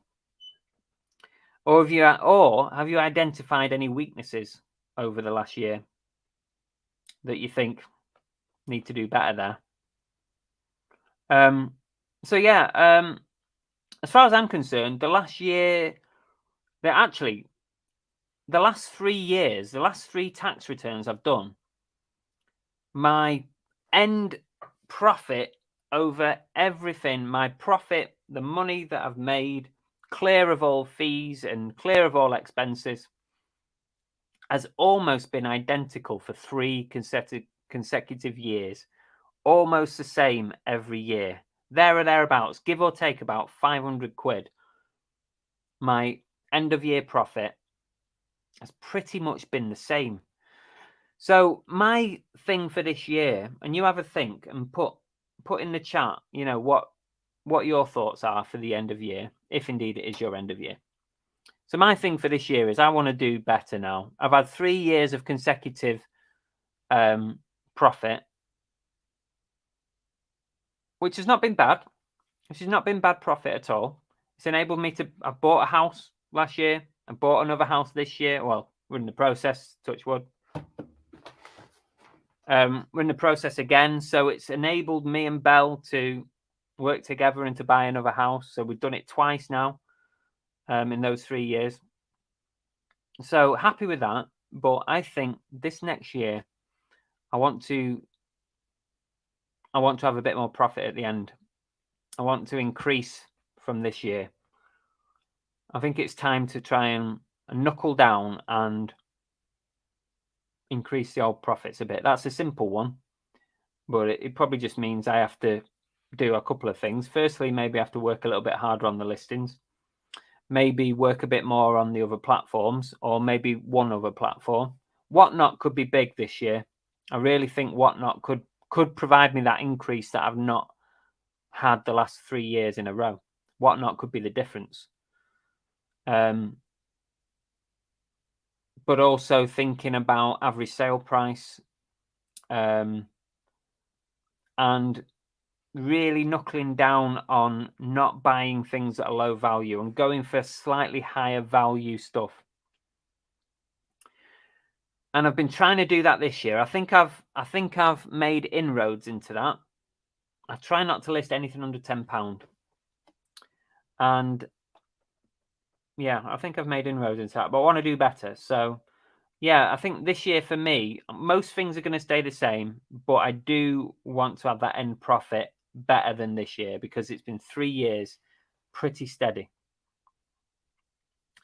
Speaker 1: Or have you identified any weaknesses over the last year that you think need to do better there? As far as I'm concerned, the last 3 years, the last 3 tax returns I've done, my end profit over everything, my profit, the money that I've made, clear of all fees and clear of all expenses, has almost been identical for 3 consecutive years. Almost the same every year. There or thereabouts, give or take about 500 quid. My end of year profit has pretty much been the same. So my thing for this year, and you have a think and put in the chat, what your thoughts are for the end of year, if indeed it is your end of year. So my thing for this year is I want to do better now. I've had 3 years of consecutive profit, which has not been bad. Which has not been bad profit at all. It's enabled me to. I bought a house last year. I bought another house this year. Well, we're in the process. Touch wood. We're in the process again. So it's enabled me and Belle to work together and to buy another house. So we've done it twice now. In those 3 years. So happy with that. But I think this next year, I want to have a bit more profit at the end. I want to increase from this year. I think it's time to try and knuckle down and increase the old profits a bit. That's a simple one, but it probably just means I have to do a couple of things. Firstly, maybe I have to work a little bit harder on the listings, maybe work a bit more on the other platforms, or maybe one other platform. Whatnot could be big this year. I really think Whatnot could provide me that increase that I've not had the last 3 years in a row. Whatnot could be the difference. But also thinking about average sale price, and really knuckling down on not buying things that are low value and going for slightly higher value stuff. And I've been trying to do that this year. I think I've made inroads into that. I try not to list anything under £10. And yeah, I think I've made inroads into that, but I want to do better. So yeah, I think this year for me, most things are going to stay the same, but I do want to have that end profit better than this year because it's been 3 years pretty steady.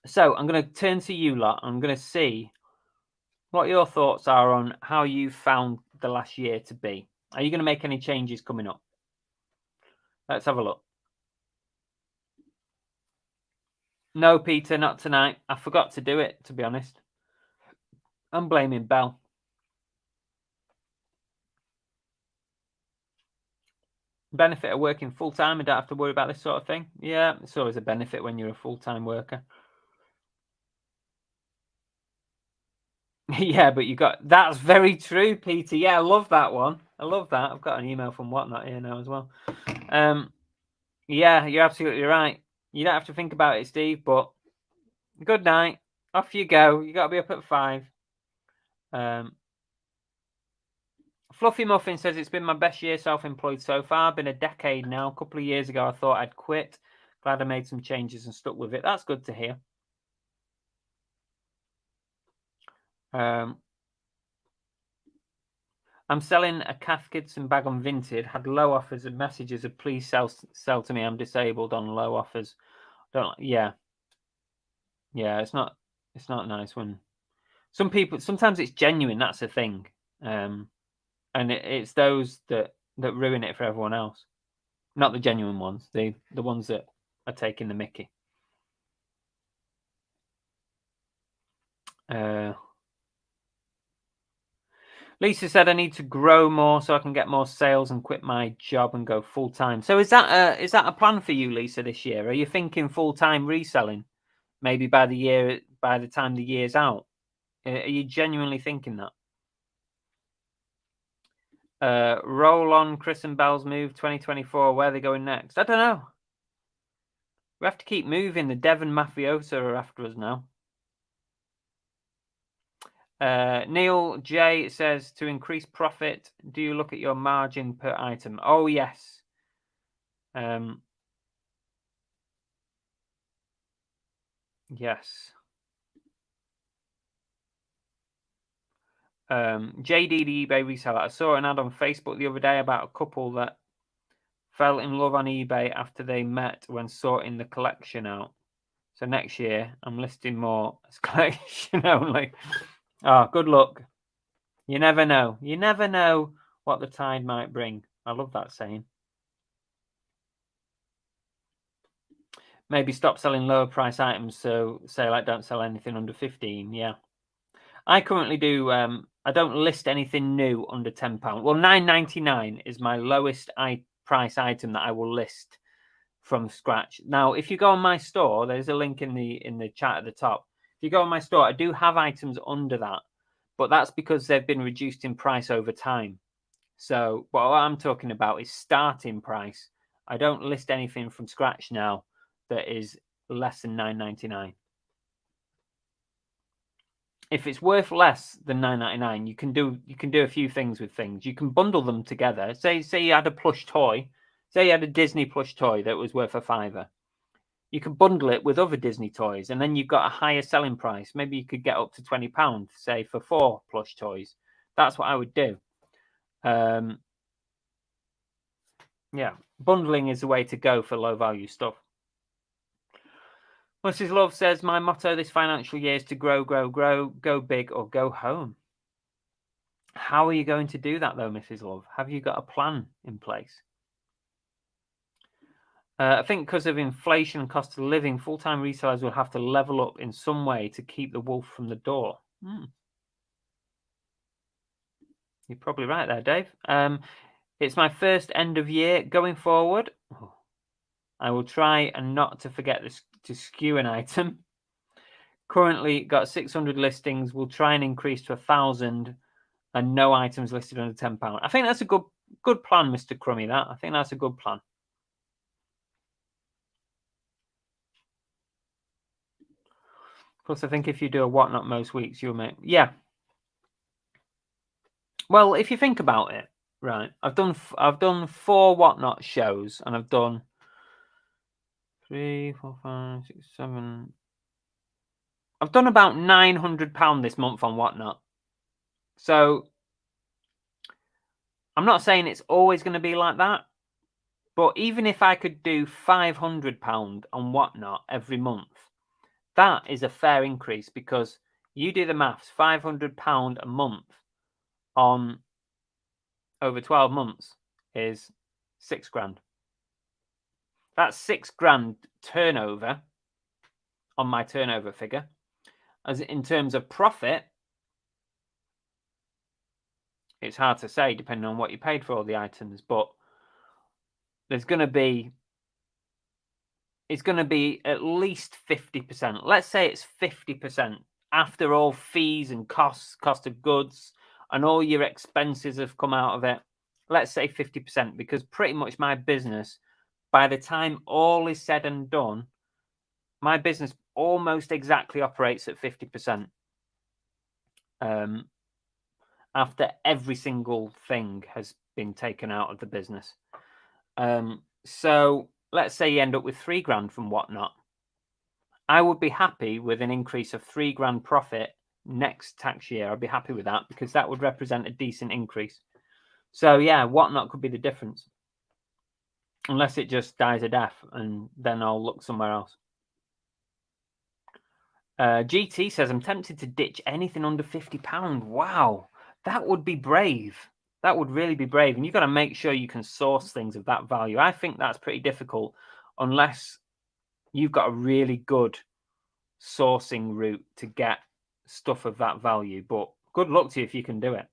Speaker 1: So I'm going to turn to you lot. I'm going to see what your thoughts are on how you found the last year to be. Are you going to make any changes coming up? Let's have a look. No, Peter, not tonight. I forgot to do it, to be honest. I'm blaming Belle. Benefit of working full-time, I don't have to worry about this sort of thing. Yeah, it's always a benefit when you're a full-time worker. Yeah, but you got... That's very true, Peter. Yeah, I love that one. I love that. I've got an email from Whatnot here now as well. Yeah, you're absolutely right. You don't have to think about it, Steve, but good night. Off you go. You got to be up at 5. Fluffy Muffin says, it's been my best year self-employed so far. Been a decade now. A couple of years ago, I thought I'd quit. Glad I made some changes and stuck with it. That's good to hear. I'm selling a Cath Kidston bag on Vinted. Had low offers and messages of please sell to me. I'm disabled on low offers. Yeah. It's not nice when some people, sometimes it's genuine. That's the thing. And it's those that ruin it for everyone else. Not the genuine ones. The ones that are taking the mickey. Lisa said, I need to grow more so I can get more sales and quit my job and go full time. So is that a plan for you, Lisa, this year? Are you thinking full time reselling? Maybe by the time the year's out? Are you genuinely thinking that? Roll on Chris and Bell's move 2024. Where are they going next? I don't know. We have to keep moving. The Devon Mafiosa are after us now. Neil J says, to increase profit, do you look at your margin per item? Oh, yes. Yes. JD, the eBay reseller. I saw an ad on Facebook the other day about a couple that fell in love on eBay after they met when sorting the collection out. So next year, I'm listing more as collection only. Oh, good luck. You never know. You never know what the tide might bring. I love that saying. Maybe stop selling lower price items. So say like don't sell anything under 15. Yeah. I currently do. I don't list anything new under £10. Well, £9.99 is my lowest price item that I will list from scratch. Now, if you go on my store, there's a link in the chat at the top. If you go on my store, I do have items under that, but that's because they've been reduced in price over time. So what I'm talking about is starting price. I don't list anything from scratch now that is less than £9.99. If it's worth less than £9.99, you can do a few things with things. You can bundle them together. Say you had a plush toy. Say you had a Disney plush toy that was worth £5. You can bundle it with other Disney toys, and then you've got a higher selling price. Maybe you could get up to £20, say, for 4 plush toys. That's what I would do. Yeah, bundling is the way to go for low value stuff. Mrs. Love says, my motto this financial year is to grow, grow, grow, go big or go home. How are you going to do that, though, Mrs. Love? Have you got a plan in place? I think because of inflation and cost of living, full-time resellers will have to level up in some way to keep the wolf from the door. You're probably right there, Dave. It's my first end of year. Going forward, I will try and not to forget to skew an item. Currently got 600 listings. We'll try and increase to 1,000 and no items listed under £10. I think that's a good plan, Mr. Crummy. I think that's a good plan. Plus, I think if you do a Whatnot most weeks, you'll make... Yeah. Well, if you think about it, right, I've done 4 Whatnot shows, and I've done 3, 4, 5, 6, 7... I've done about £900 this month on Whatnot. So I'm not saying it's always going to be like that, but even if I could do £500 on Whatnot every month, that is a fair increase, because you do the maths, £500 a month on over 12 months is £6,000. That's £6,000 turnover on my turnover figure. As in terms of profit, it's hard to say depending on what you paid for all the items, but it's going to be at least 50%. Let's say it's 50% after all fees and cost of goods and all your expenses have come out of it. Let's say 50%, because pretty much my business, by the time all is said and done, my business almost exactly operates at 50%. After every single thing has been taken out of the business. So let's say you end up with $3,000 from Whatnot. I would be happy with an increase of $3,000 profit next tax year. I'd be happy with that, because that would represent a decent increase. So yeah, Whatnot could be the difference. Unless it just dies a death, and then I'll look somewhere else. GT says, I'm tempted to ditch anything under £50. Wow, that would be brave. That would really be brave. And you've got to make sure you can source things of that value. I think that's pretty difficult unless you've got a really good sourcing route to get stuff of that value. But good luck to you if you can do it.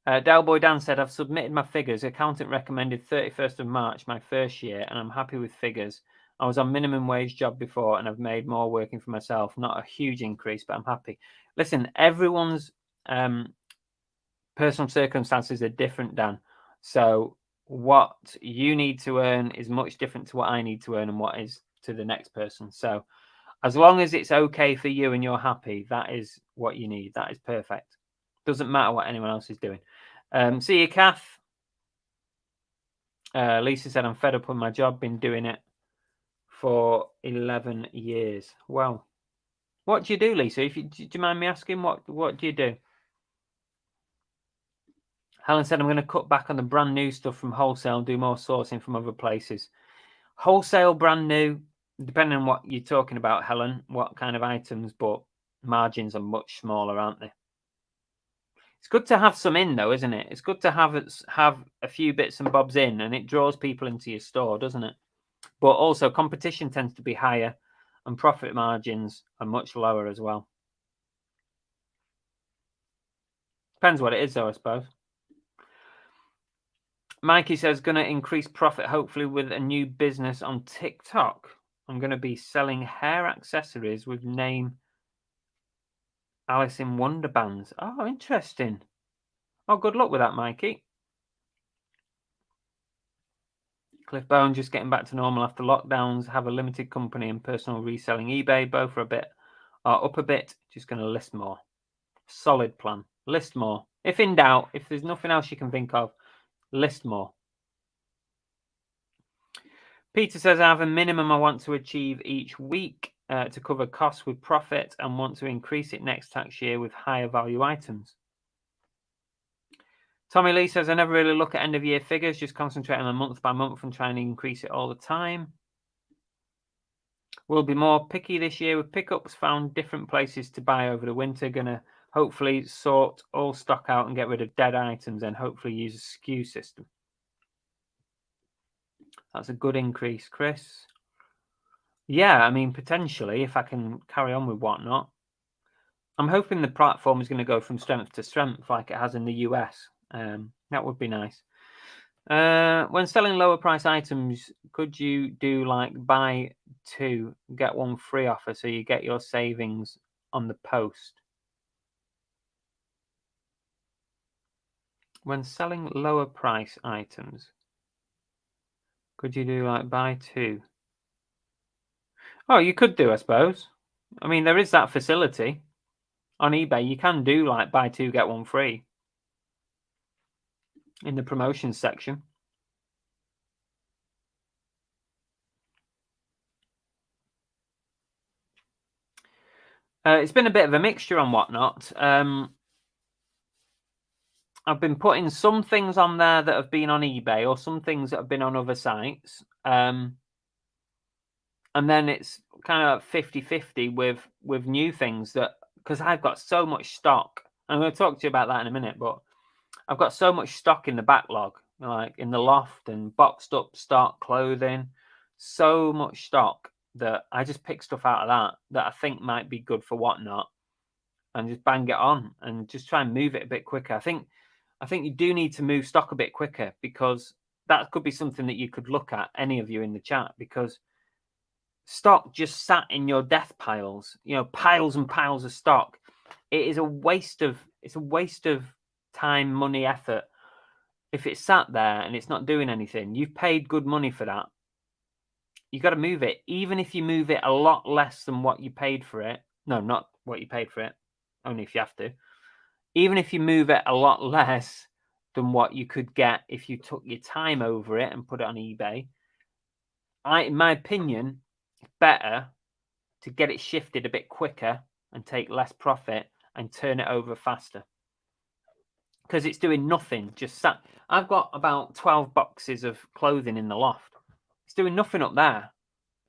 Speaker 1: Dalboy Dan said, I've submitted my figures. Accountant recommended 31st of March, my first year, and I'm happy with figures. I was on minimum wage job before and I've made more working for myself. Not a huge increase, but I'm happy. Listen, everyone's personal circumstances are different, Dan. So what you need to earn is much different to what I need to earn and what is to the next person. So as long as it's okay for you and you're happy, that is what you need. That is perfect. Doesn't matter what anyone else is doing. See you, Kath. Lisa said, I'm fed up with my job. Been doing it for 11 years. Well, what do you do, Lisa? Do you mind me asking? What do you do? Helen said, I'm going to cut back on the brand new stuff from wholesale and do more sourcing from other places. Wholesale, brand new, depending on what you're talking about, Helen, what kind of items, but margins are much smaller, aren't they? It's good to have some in, though, isn't it? It's good to have a few bits and bobs in, and it draws people into your store, doesn't it? But also, competition tends to be higher, and profit margins are much lower as well. Depends what it is, though, I suppose. Mikey says, going to increase profit, hopefully, with a new business on TikTok. I'm going to be selling hair accessories with name Alice in Wonderbands. Oh, interesting. Oh, good luck with that, Mikey. Cliff Bone, just getting back to normal after lockdowns. Have a limited company and personal reselling. eBay, both are up a bit. Just going to list more. Solid plan. List more. If in doubt, if there's nothing else you can think of, list more. Peter says, I have a minimum I want to achieve each week to cover costs with profit and want to increase it next tax year with higher value items. Tommy Lee says, I never really look at end of year figures, just concentrate on a month by month and trying to increase it all the time. We'll be more picky this year with pickups, found different places to buy over the winter. Gonna hopefully sort all stock out and get rid of dead items and hopefully use a SKU system. That's a good increase, Chris. Yeah, I mean, potentially, if I can carry on with Whatnot. I'm hoping the platform is going to go from strength to strength like it has in the US. That would be nice. When selling lower price items, could you do like buy two, get one free offer so you get your savings on the post? When selling lower price items, could you do like buy two? Oh, you could do, I suppose. I mean, there is that facility on eBay. You can do like buy two, get one free in the promotions section. It's been a bit of a mixture on Whatnot. I've been putting some things on there that have been on eBay or some things that have been on other sites. And then it's kind of 50-50 with new things that, because I've got so much stock. I'm going to talk to you about that in a minute, but I've got so much stock in the backlog, like in the loft and boxed up stock, clothing. so much stock that I just pick stuff out of that I think might be good for Whatnot, and just bang it on and just try and move it a bit quicker. I think you do need to move stock a bit quicker, because that could be something that you could look at, any of you in the chat, because stock just sat in your death piles, piles and piles of stock. It's a waste of time, money, effort. If it's sat there and it's not doing anything, you've paid good money for that. You got to move it, even if you move it a lot less than what you paid for it. No, not what you paid for it, only if you have to. Even if you move it a lot less than what you could get if you took your time over it and put it on eBay, in my opinion, it's better to get it shifted a bit quicker and take less profit and turn it over faster, because it's doing nothing. Just sat. I've got about 12 boxes of clothing in the loft. It's doing nothing up there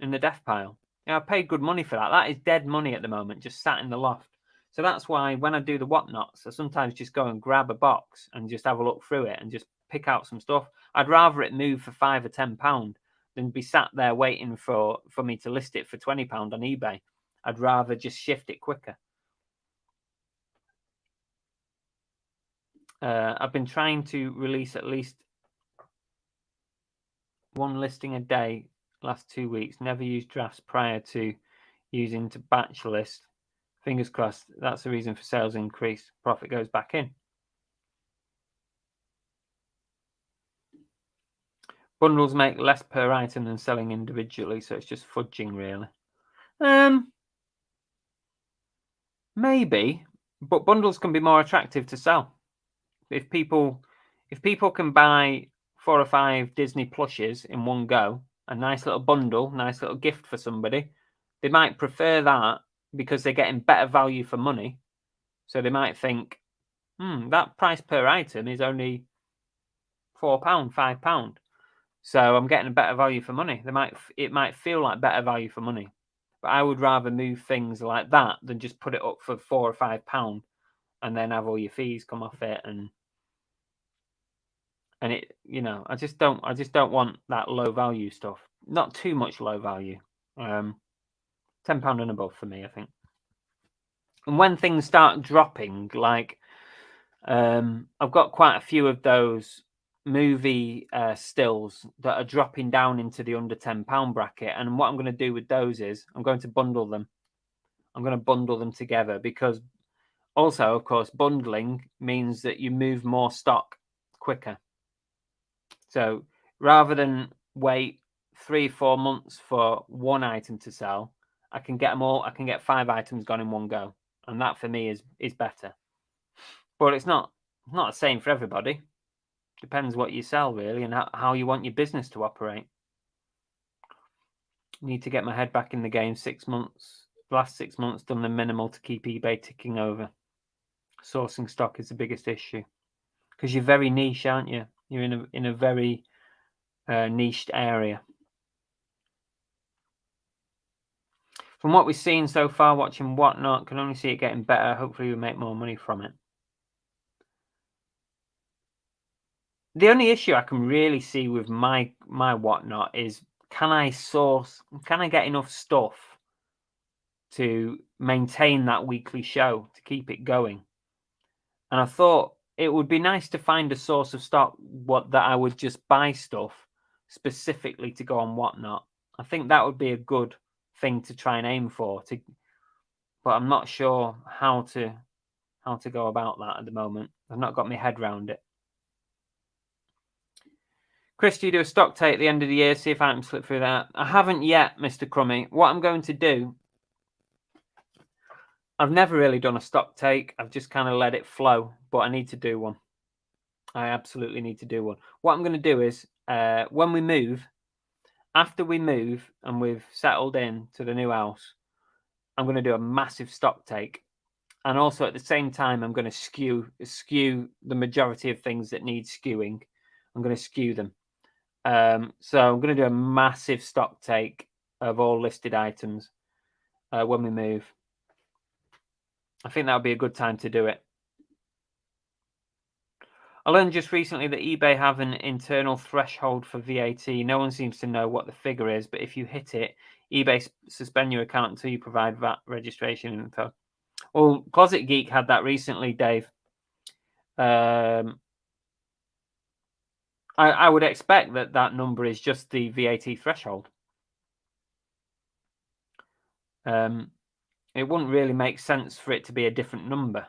Speaker 1: in the death pile. I paid good money for that. That is dead money at the moment, just sat in the loft. So that's why when I do the Whatnots, I sometimes just go and grab a box and just have a look through it and just pick out some stuff. I'd rather it move for £5 or £10 than be sat there waiting for me to list it for £20 on eBay. I'd rather just shift it quicker. I've been trying to release at least one listing a day last 2 weeks. Never used drafts prior to using to batch list. Fingers crossed. That's the reason for sales increase. Profit goes back in. Bundles make less per item than selling individually, so it's just fudging, really. Maybe, but bundles can be more attractive to sell. If people can buy 4 or 5 Disney plushes in one go, a nice little bundle, nice little gift for somebody, they might prefer that because they're getting better value for money. So they might think, that price per item is only £4, £5. So I'm getting a better value for money. It might feel like better value for money. But I would rather move things like that than just put it up for £4 or £5 and then have all your fees come off it, and it, I just don't want that low value stuff. Not too much low value. £10 and above for me, I think. And when things start dropping, like I've got quite a few of those movie stills that are dropping down into the under £10 bracket, and what I'm going to do with those is I'm going to bundle them. I'm going to bundle them together, because also, of course, bundling means that you move more stock quicker. So rather than wait 3-4 months for one item to sell, I can get them all. I can get 5 items gone in one go, and that for me is better. But it's not the same for everybody. Depends what you sell, really, and how you want your business to operate. Need to get my head back in the game. 6 months, last 6 months, done the minimal to keep eBay ticking over. Sourcing stock is the biggest issue, because you're very niche, aren't you? You're in a very niched area. From what we've seen so far, watching Whatnot, can only see it getting better. Hopefully, we make more money from it. The only issue I can really see with my Whatnot is, can I get enough stuff to maintain that weekly show, to keep it going? And I thought it would be nice to find a source of stock that I would just buy stuff specifically to go on Whatnot. I think that would be a good thing to try and aim for. But I'm not sure how to go about that at the moment. I've not got my head around it. Chris, do you do a stock take at the end of the year? See if I can slip through that. I haven't yet, Mr. Crummy. What I'm going to do, I've never really done a stock take. I've just kind of let it flow, but I need to do one. I absolutely need to do one. What I'm going to do is, when we move, after we move and we've settled in to the new house, I'm going to do a massive stock take. And also at the same time, I'm going to skew the majority of things that need skewing. I'm going to skew them. So I'm going to do a massive stock take of all listed items when we move. I think that would be a good time to do it. I learned just recently that eBay have an internal threshold for VAT. No one seems to know what the figure is, but if you hit it, eBay suspend your account until you provide VAT registration info. Well, Closet Geek had that recently, Dave. I would expect that number is just the VAT threshold. It wouldn't really make sense for it to be a different number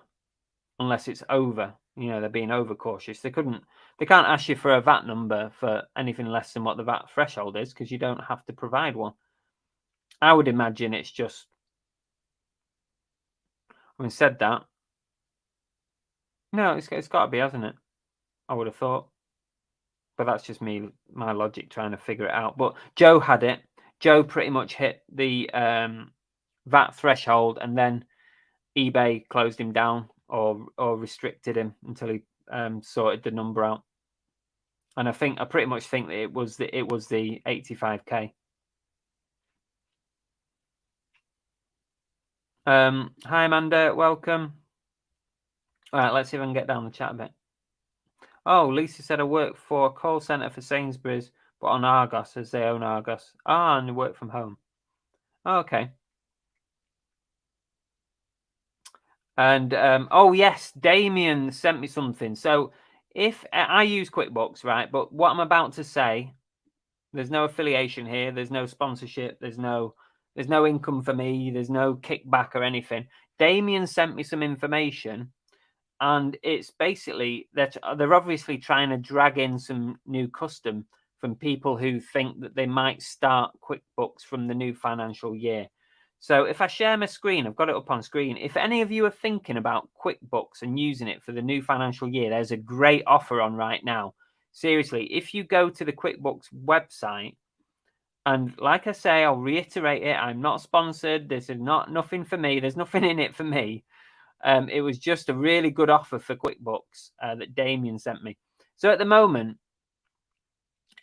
Speaker 1: unless it's over. They're being overcautious. They can't ask you for a VAT number for anything less than what the VAT threshold is because you don't have to provide one. I would imagine it's just. Having said that, no, it's got to be, hasn't it? I would have thought, but that's just my logic trying to figure it out. But Joe had it. Joe pretty much hit the VAT threshold, and then eBay closed him down or restricted him until he sorted the number out. And I pretty much think that it was the 85K. Hi Amanda, welcome. All right, let's see if I can get down the chat a bit. Oh, Lisa said I work for a call center for Sainsbury's, but on Argos, as they own Argos. And work from home. Oh, okay. And oh yes, Damien sent me something. So if I use QuickBooks, right? But what I'm about to say, there's no affiliation here. There's no sponsorship. There's no income for me. There's no kickback or anything. Damien sent me some information, and it's basically that they're obviously trying to drag in some new custom from people who think that they might start QuickBooks from the new financial year. So if I share my screen, I've got it up on screen. If any of you are thinking about QuickBooks and using it for the new financial year, there's a great offer on right now. Seriously, if you go to the QuickBooks website, and like I say, I'll reiterate it, I'm not sponsored. This is nothing for me. There's nothing in it for me. It was just a really good offer for QuickBooks that Damien sent me. So at the moment,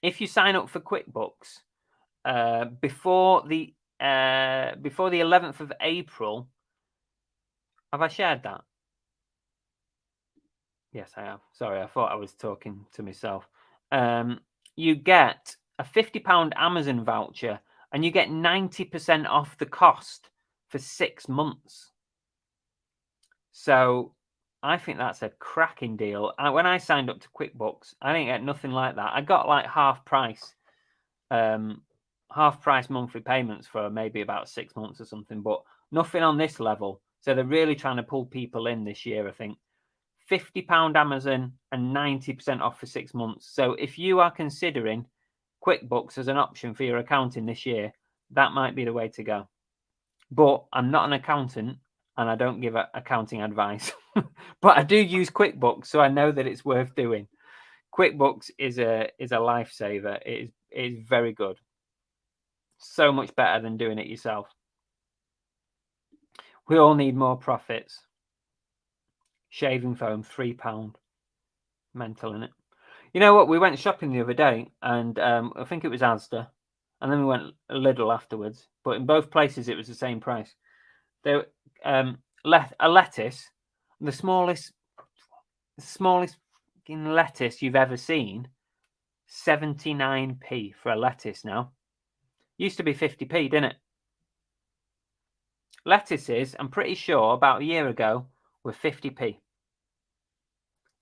Speaker 1: if you sign up for QuickBooks before the 11th of April, have I shared that? Yes, I have. Sorry, I thought I was talking to myself. You get a £50 Amazon voucher, and you get 90% off the cost for 6 months. So I think that's a cracking deal. When I signed up to QuickBooks, I didn't get nothing like that. I got like half price monthly payments for maybe about 6 months or something, but nothing on this level. So they're really trying to pull people in this year, I think. £50 Amazon and 90% off for 6 months. So if you are considering QuickBooks as an option for your accounting this year, that might be the way to go. But I'm not an accountant, and I don't give accounting advice. But I do use QuickBooks, so I know that it's worth doing. QuickBooks is a lifesaver. It is very good. So much better than doing it yourself. We all need more profits. Shaving foam, £3. Mental, innit? You know what? We went shopping the other day, and I think it was Asda, and then we went Lidl afterwards. But in both places, it was the same price. There, a lettuce, the smallest lettuce you've ever seen, 79p for a lettuce now. Used to be 50p, didn't it? Lettuces, I'm pretty sure, about a year ago, were 50p.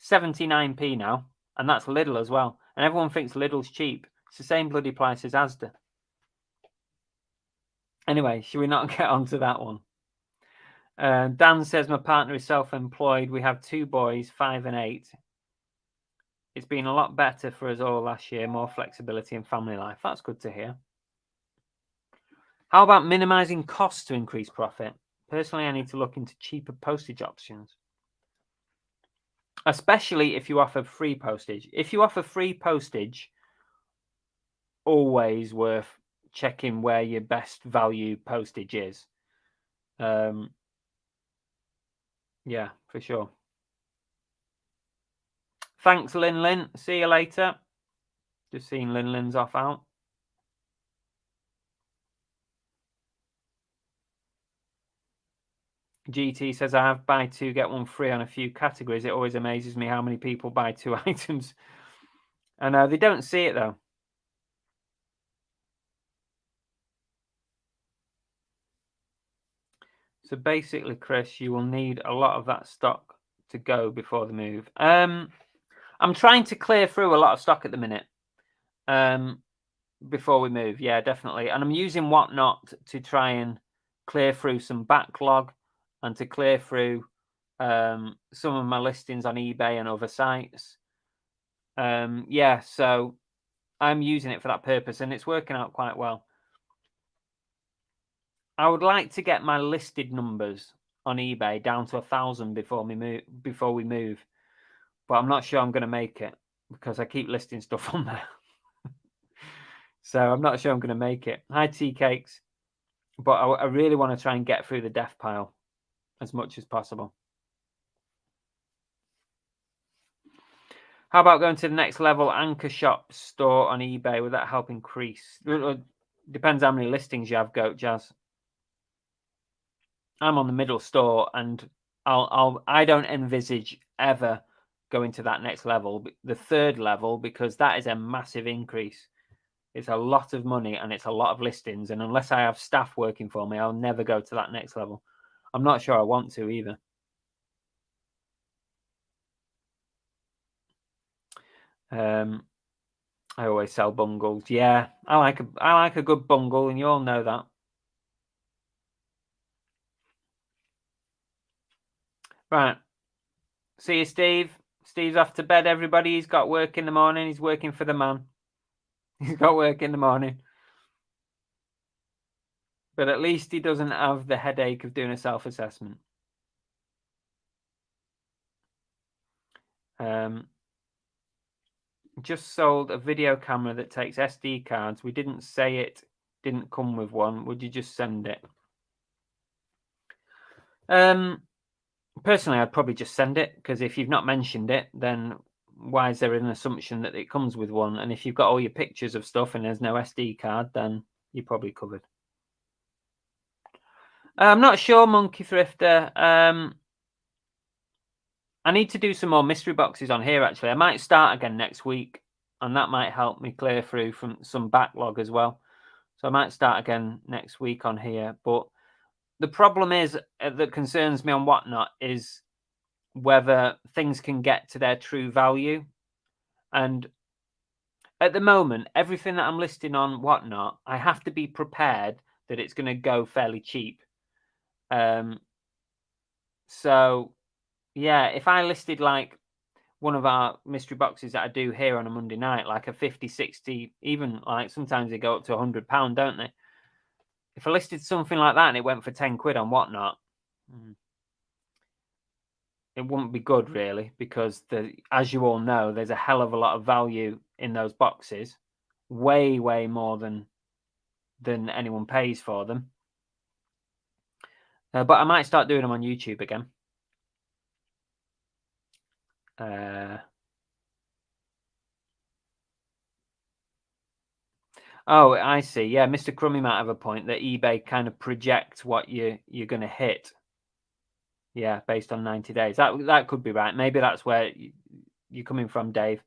Speaker 1: 79p now, and that's Lidl as well. And everyone thinks Lidl's cheap. It's the same bloody price as Asda. Anyway, should we not get onto that one? Dan says, my partner is self-employed. We have 2 boys, 5 and 8. It's been a lot better for us all last year, more flexibility in family life. That's good to hear. How about minimizing costs to increase profit? Personally, I need to look into cheaper postage options, especially if you offer free postage. If you offer free postage, always worth checking where your best value postage is. Yeah, for sure. Thanks, Lin. See you later. Just seeing Lin's off out. GT says, I have buy two, get one free on a few categories. It always amazes me how many people buy two items. I know, they don't see it though. So basically, Chris, you will need a lot of that stock to go before the move. I'm trying to clear through a lot of stock at the minute. Before we move, yeah, definitely. And I'm using Whatnot to try and clear through some backlog and to clear through some of my listings on eBay and other sites. Yeah, so I'm using it for that purpose, and it's working out quite well. I would like to get my listed numbers on eBay down to 1,000 before we move, but I'm not sure I'm going to make it because I keep listing stuff on there. So I'm not sure I'm going to make it. Hi, tea cakes. But I really want to try and get through the death pile as much as possible. How about going to the next level anchor shop store on eBay? Would that help increase? Depends how many listings you have, Goat Jazz. I'm on the middle store, and I don't envisage ever going to that next level, the third level, because that is a massive increase. It's a lot of money and it's a lot of listings, and unless I have staff working for me, I'll never go to that next level. I'm not sure I want to either. I always sell bungles. Yeah, I like a good bungle, and you all know that. Right. See you, Steve. Steve's off to bed, everybody. He's got work in the morning. He's working for the man. He's got work in the morning. But at least he doesn't have the headache of doing a self-assessment. Just sold a video camera that takes SD cards. We didn't say it didn't come with one. Would you just send it? Personally, I'd probably just send it, because if you've not mentioned it, then why is there an assumption that it comes with one? And if you've got all your pictures of stuff and there's no SD card, then you're probably covered. I'm not sure, Monkey Thrifter. I need to do some more mystery boxes on here, actually. I might start again next week, and that might help me clear through from some backlog as well. So I might start again next week on here. But the problem is that concerns me on Whatnot is whether things can get to their true value. And at the moment, everything that I'm listing on Whatnot, I have to be prepared that it's going to go fairly cheap. So, yeah, if I listed like one of our mystery boxes that I do here on a Monday night, like a 50, 60, even like sometimes they go up to £100, don't they? If I listed something like that and it went for 10 quid on Whatnot, it wouldn't be good, really, because as you all know, there's a hell of a lot of value in those boxes, way more than anyone pays for them. But I might start doing them on YouTube again. Oh, I see. Yeah, Mr. Crummy might have a point that eBay kind of projects what you're going to hit. Yeah, based on 90 days. That could be right. Maybe that's where you're coming from, Dave.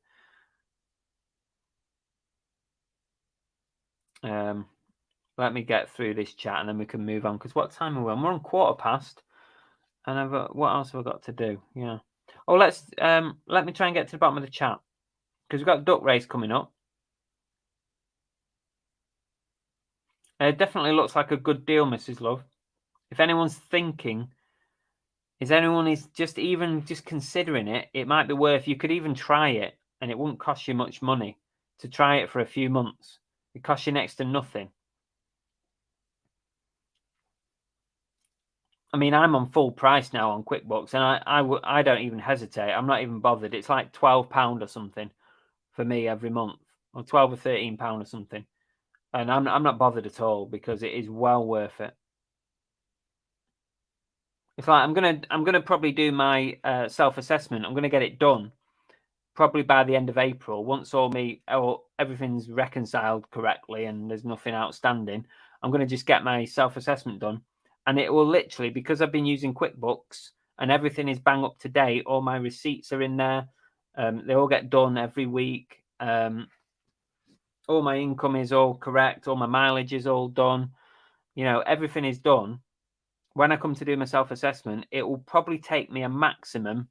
Speaker 1: Let me get through this chat and then we can move on. Because what time are we on? We're on 1:15. And what else have I got to do? Yeah. Oh, let me try and get to the bottom of the chat, because we've got duck race coming up. It definitely looks like a good deal, Mrs. Love. If anyone's thinking, is just considering it, it might be worth, you could even try it, and it wouldn't cost you much money to try it for a few months. It costs you next to nothing. I mean, I'm on full price now on QuickBooks, and I don't even hesitate. I'm not even bothered. It's like £12 or something for me every month, or £12 or £13 or something, and I'm not bothered at all, because it is well worth it. It's like I'm gonna probably do my self-assessment. I'm gonna get it done probably by the end of April, once everything's reconciled correctly and there's nothing outstanding. I'm gonna just get my self-assessment done, And it will literally, because I've been using QuickBooks and everything is bang up to date, all my receipts are in there. They all get done every week. All my income is all correct. All my mileage is all done. You know, everything is done. When I come to do my self-assessment, it will probably take me a maximum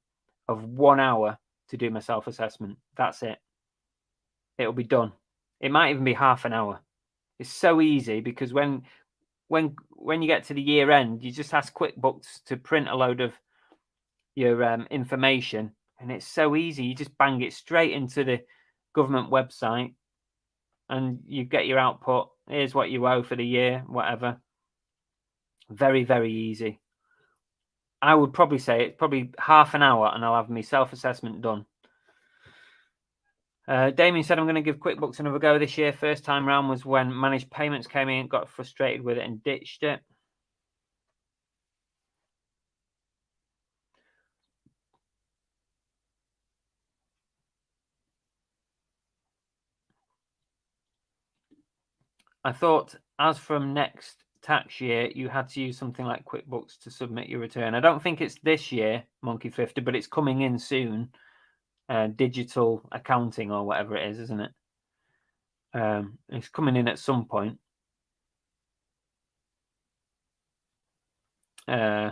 Speaker 1: of 1 hour to do my self-assessment. That's it. It'll be done. It might even be half an hour. It's so easy because when you get to the year end, you just ask QuickBooks to print a load of your information, and it's so easy. You just bang it straight into the government website, and you get your output. Here's what you owe for the year, whatever. Very, very easy. I would probably say it's probably half an hour, and I'll have my self-assessment done. Damien said, I'm going to give QuickBooks another go this year. First time round was when managed payments came in, got frustrated with it and ditched it. I thought as from next tax year, you had to use something like QuickBooks to submit your return. I don't think it's this year, Monkey 50, but it's coming in soon. Digital accounting or whatever it is, isn't it? It's coming in at some point. Yeah,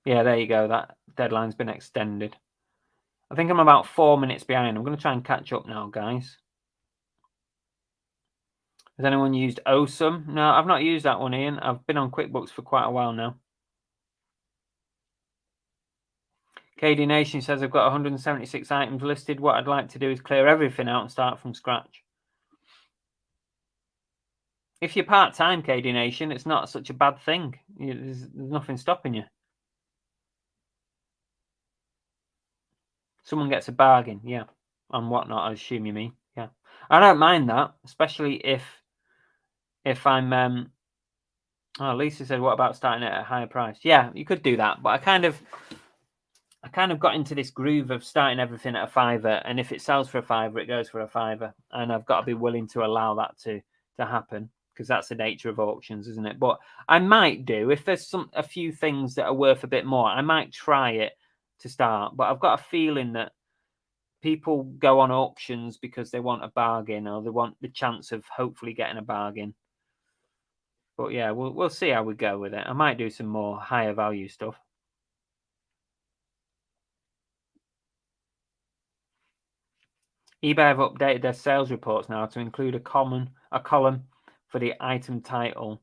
Speaker 1: there you go. That deadline's been extended. I think I'm about 4 minutes behind. I'm going to try and catch up now, guys. Has anyone used Awesome? No, I've not used that one, Ian. I've been on QuickBooks for quite a while now. KD Nation says, I've got 176 items listed. What I'd like to do is clear everything out and start from scratch. If you're part-time, KD Nation, it's not such a bad thing. There's nothing stopping you. Someone gets a bargain, yeah, on whatnot, I assume you mean. Yeah. I don't mind that, especially if I'm... Oh, Lisa said, what about starting it at a higher price? Yeah, you could do that, but I kind of got into this groove of starting everything at a $5, and if it sells for a $5, it goes for a $5, and I've got to be willing to allow that to happen, because that's the nature of auctions, isn't it? But I might do, if there's a few things that are worth a bit more, I might try it to start. But I've got a feeling that people go on auctions because they want a bargain, or they want the chance of hopefully getting a bargain. But yeah, we'll see how we go with it. I might do some more higher value stuff. eBay have updated their sales reports now to include a column for the item title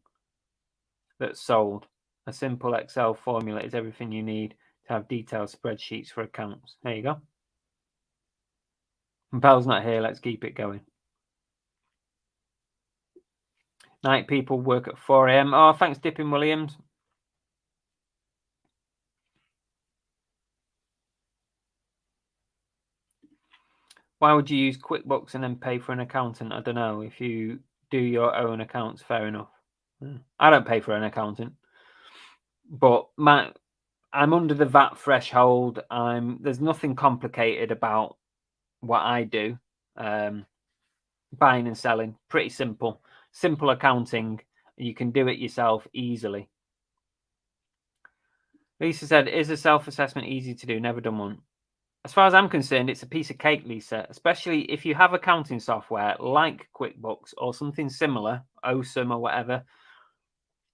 Speaker 1: that's sold. A simple Excel formula is everything you need to have detailed spreadsheets for accounts. There you go. And Belle's not here. Let's keep it going. Night people work at 4 a.m. Oh, thanks, Dippin Williams. Why would you use QuickBooks and then pay for an accountant? I don't know. If you do your own accounts, fair enough. I don't pay for an accountant, but I'm under the VAT threshold. There's nothing complicated about what I do. Buying and selling, pretty simple accounting. You can do it yourself easily. Lisa said, is a self-assessment easy to do? Never done one. As far as I'm concerned, it's a piece of cake, Lisa, especially if you have accounting software like QuickBooks or something similar, Awesome or whatever.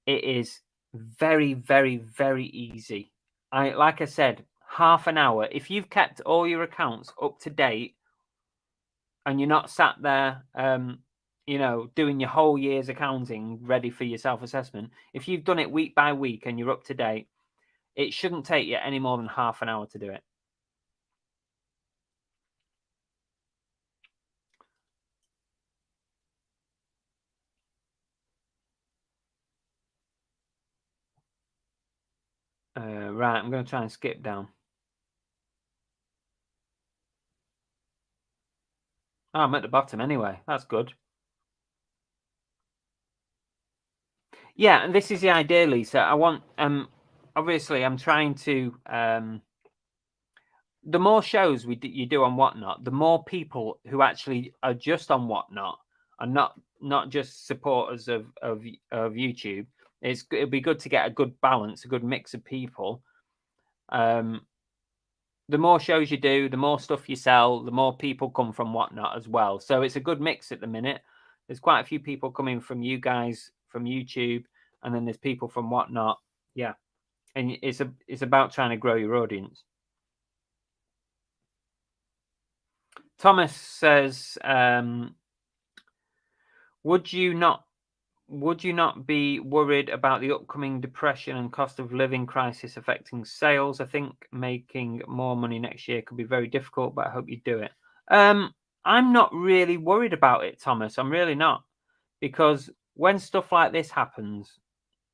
Speaker 1: It is very, very, very easy. Like I said, half an hour. If you've kept all your accounts up to date and you're not sat there, doing your whole year's accounting ready for your self-assessment, if you've done it week by week and you're up to date, it shouldn't take you any more than half an hour to do it. Right, I'm going to try and skip down. Oh, I'm at the bottom anyway. That's good. Yeah, and this is the idea, Lisa. I want, obviously, I'm trying to, the more shows you do on Whatnot, the more people who actually are just on Whatnot and not just supporters of YouTube, It'll be good to get a good balance, a good mix of people. The more shows you do, the more stuff you sell, the more people come from Whatnot as well. So it's a good mix at the minute. There's quite a few people coming from you guys, from YouTube, and then there's people from Whatnot. Yeah. And it's about trying to grow your audience. Thomas says, would you not be worried about the upcoming depression and cost of living crisis affecting sales? I think making more money next year could be very difficult, but I hope you do it. I'm not really worried about it, Thomas. I'm really not, because when stuff like this happens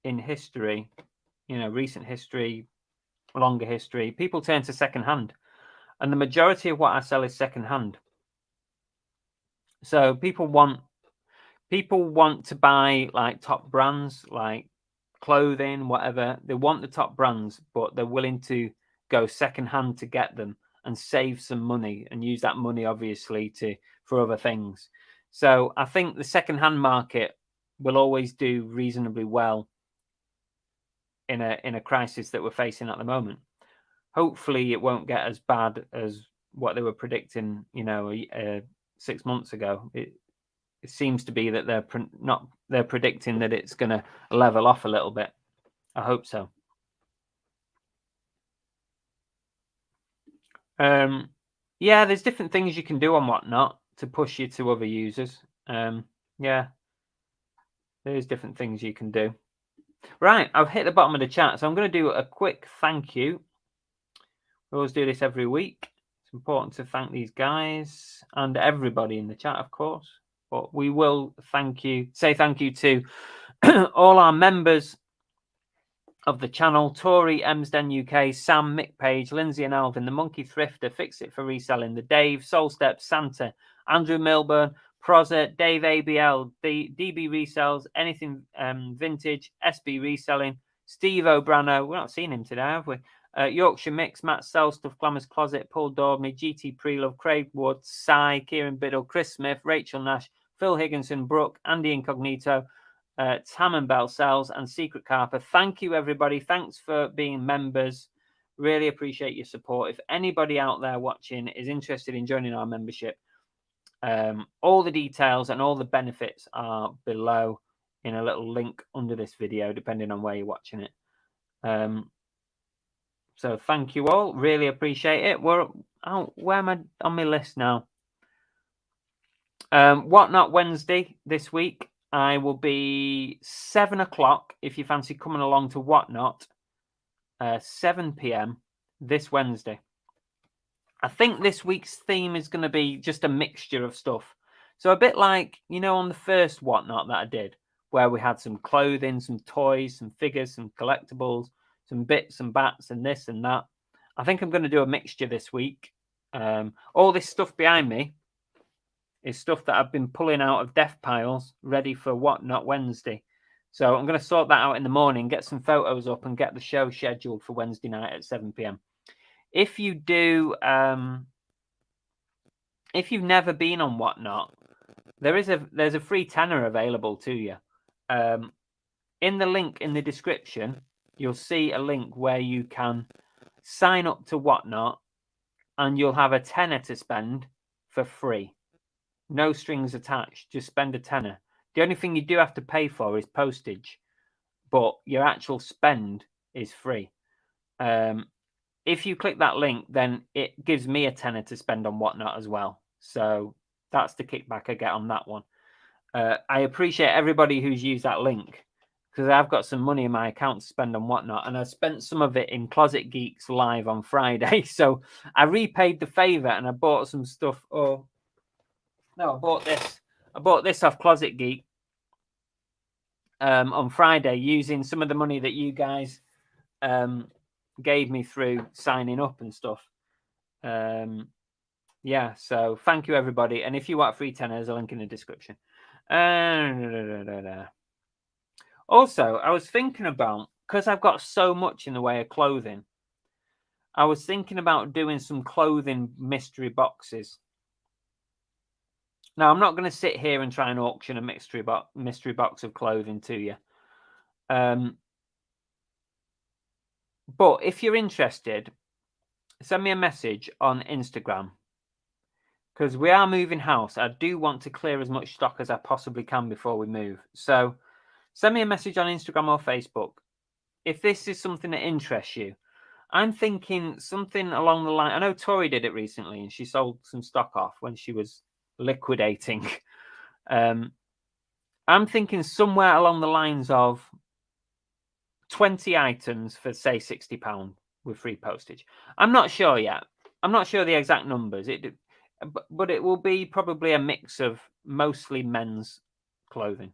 Speaker 1: in history, recent history, longer history, people turn to secondhand, and the majority of what I sell is secondhand. So people want to buy like top brands, like clothing, whatever. They want the top brands, but they're willing to go secondhand to get them and save some money and use that money obviously for other things. So I think the secondhand market will always do reasonably well in a crisis that we're facing at the moment. Hopefully it won't get as bad as what they were predicting, 6 months ago. It seems to be that they're predicting that it's going to level off a little bit. I hope so. Yeah, there's different things you can do on Whatnot to push you to other users. Yeah, there's different things you can do. Right, I've hit the bottom of the chat, so I'm going to do a quick thank you. We always do this every week. It's important to thank these guys and everybody in the chat, of course. But we will say thank you to all our members of the channel: Tori, Emsden UK, Sam, Mick Page, Lindsay and Alvin, the Monkey Thrifter, Fix It for Reselling, the Dave, Soulstep, Santa, Andrew Milburn, Prozer, Dave ABL, the DB Resells, Anything Vintage, SB Reselling, Steve O'Brano. We're not seeing him today, have we? Yorkshire Mix, Matt Sell Stuff, Glamour's Closet, Paul Daubney, GT Prelove, Craig Wood, Cy, Kieran Biddle, Chris Smith, Rachel Nash, Phil Higginson, Brooke, Andy Incognito, Tam and Bell Cells, and Secret Carper. Thank you, everybody. Thanks for being members. Really appreciate your support. If anybody out there watching is interested in joining our membership, all the details and all the benefits are below in a little link under this video, depending on where you're watching it. So thank you all. Really appreciate it. Where am I on my list now? Whatnot Wednesday this week. I will be 7 o'clock if you fancy coming along to Whatnot. 7 p.m. this Wednesday. I think this week's theme is going to be just a mixture of stuff. So a bit like, on the first Whatnot that I did, where we had some clothing, some toys, some figures, some collectibles, some bits and bats and this and that. I think I'm going to do a mixture this week. All this stuff behind me is stuff that I've been pulling out of death piles ready for Whatnot Wednesday. So I'm going to sort that out in the morning, get some photos up and get the show scheduled for Wednesday night at 7 p.m. If you do, if you've never been on Whatnot, there's a free tenner available to you. In the link in the description, you'll see a link where you can sign up to Whatnot and you'll have a tenner to spend for free. No strings attached. Just spend a tenner. The only thing you do have to pay for is postage, but your actual spend is free. If you click that link, then it gives me a tenner to spend on Whatnot as well. So that's the kickback I get on that one. I appreciate everybody who's used that link, because I've got some money in my account to spend on Whatnot, and I spent some of it in Closet Geeks live on Friday. So I repaid the favor and I bought some stuff. Oh, no, I bought this. I bought this off Closet Geek on Friday using some of the money that you guys gave me through signing up and stuff. Yeah, so thank you, everybody. And if you want a free tenner, there's a link in the description. Also, I was thinking about, because I've got so much in the way of clothing, I was thinking about doing some clothing mystery boxes. Now, I'm not going to sit here and try and auction a mystery box of clothing to you. But if you're interested, send me a message on Instagram, because we are moving house. I do want to clear as much stock as I possibly can before we move. So send me a message on Instagram or Facebook if this is something that interests you. I'm thinking something along the line. I know Tori did it recently, and she sold some stock off when she was liquidating. I'm thinking somewhere along the lines of 20 items for, say, £60 with free postage. I'm not sure yet. I'm not sure the exact numbers. But it will be probably a mix of mostly men's clothing.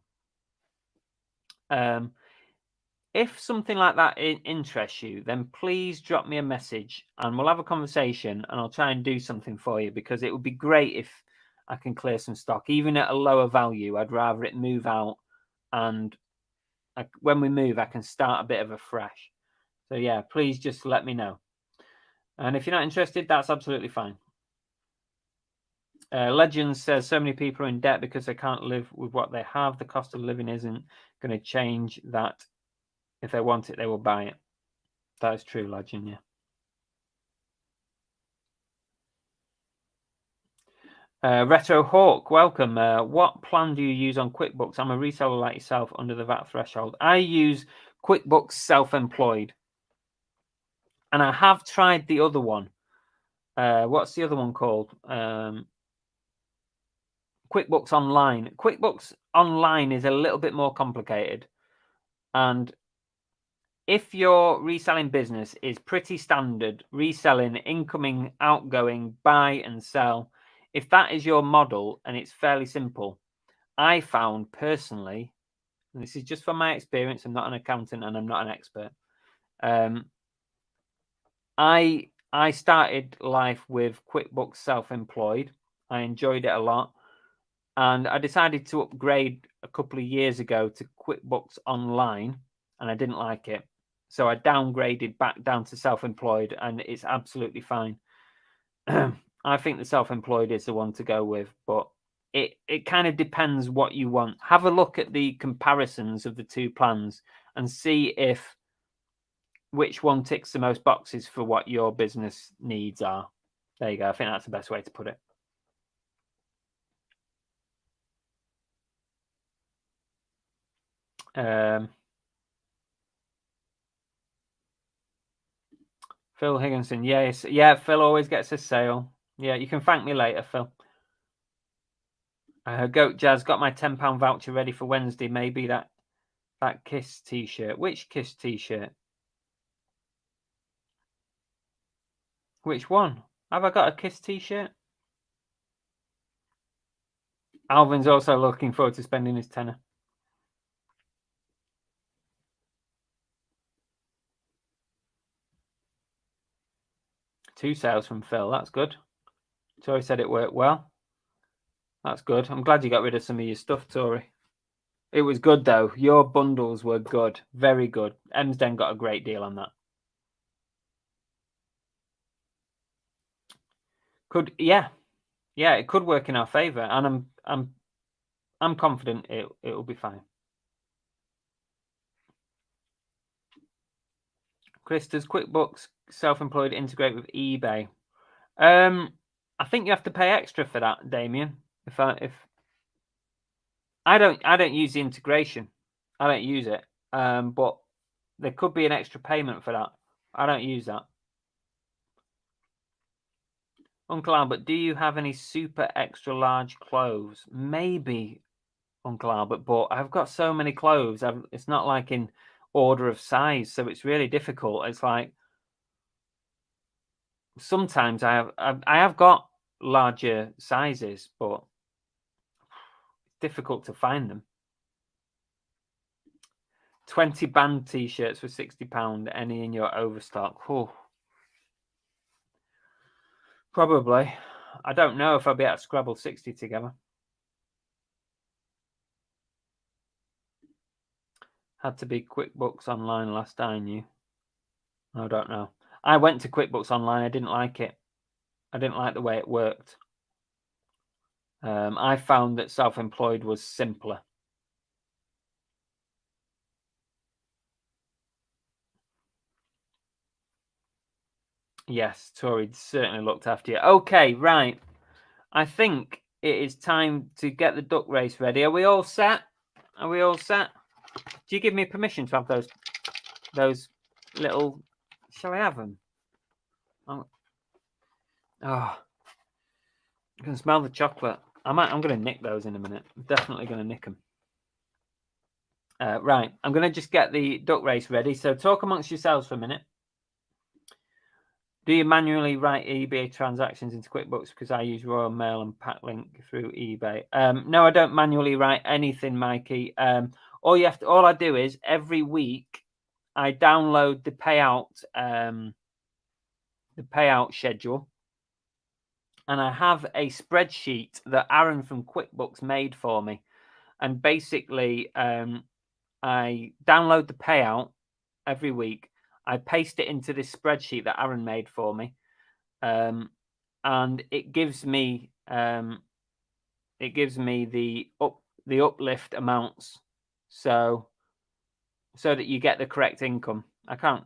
Speaker 1: If something like that interests you, then please drop me a message and we'll have a conversation, and I'll try and do something for you, because it would be great if I can clear some stock, even at a lower value. I'd rather it move out, and when we move, I can start a bit of a fresh. So yeah, please just let me know. And if you're not interested, that's absolutely fine. Legends says so many people are in debt because they can't live with what they have. The cost of living isn't going to change that. If they want it, they will buy it. That is true, Legend, yeah. Retro Hawk, welcome. What plan do you use on QuickBooks? I'm a reseller like yourself under the VAT threshold. I use QuickBooks Self-Employed. And I have tried the other one. What's the other one called? QuickBooks Online. QuickBooks Online is a little bit more complicated. And if your reselling business is pretty standard, reselling, incoming, outgoing, buy and sell, if that is your model and it's fairly simple, I found personally, and this is just from my experience, I'm not an accountant and I'm not an expert. I started life with QuickBooks Self-Employed. I enjoyed it a lot. And I decided to upgrade a couple of years ago to QuickBooks Online, and I didn't like it. So I downgraded back down to Self-Employed, and it's absolutely fine. I think the Self-Employed is the one to go with, but it kind of depends what you want. Have a look at the comparisons of the two plans and see which one ticks the most boxes for what your business needs are. There you go. I think that's the best way to put it. Phil Higginson, yes, yeah. Phil always gets a sale. Yeah, you can thank me later, Phil. Goat Jazz got my £10 voucher ready for Wednesday. Maybe that Kiss t-shirt. Which Kiss t-shirt? Which one? Have I got a Kiss t-shirt? Alvin's also looking forward to spending his tenner. Two sales from Phil. That's good. Tori said it worked well. That's good. I'm glad you got rid of some of your stuff, Tori. It was good, though. Your bundles were good. Very good. Emsden got a great deal on that. Yeah, it could work in our favor, and I'm confident it will be fine. Chris, does QuickBooks Self-Employed integrate with eBay? I think you have to pay extra for that, Damien. If I don't use the integration, I don't use it. But there could be an extra payment for that. I don't use that. Uncle Albert, do you have any super extra large clothes? Maybe, Uncle Albert, but I've got so many clothes. It's not like in order of size, so it's really difficult. It's like sometimes I have got larger sizes, but it's difficult to find them. 20 band t-shirts for £60. Any in your overstock? Oh, probably. I don't know if I'll be able to scrabble 60 together. Had to be QuickBooks Online last I knew. I don't know. I went to QuickBooks Online. I didn't like it. I didn't like the way it worked. I found that Self-Employed was simpler. Yes, Tori certainly looked after you. Okay, right. I think it is time to get the duck race ready. Are we all set? Are we all set? Do you give me permission to have those little? Shall I have them? Oh, I can smell the chocolate. I'm going to nick those in a minute. I'm definitely going to nick them. Right, I'm going to just get the duck race ready. So talk amongst yourselves for a minute. Do you manually write eBay transactions into QuickBooks? Because I use Royal Mail and Packlink through eBay. No, I don't manually write anything, Mikey. All I do is every week I download the payout schedule, and I have a spreadsheet that Aaron from QuickBooks made for me. And basically, I download the payout every week. I paste it into this spreadsheet that Aaron made for me, and it gives me the uplift amounts, so that you get the correct income. I can't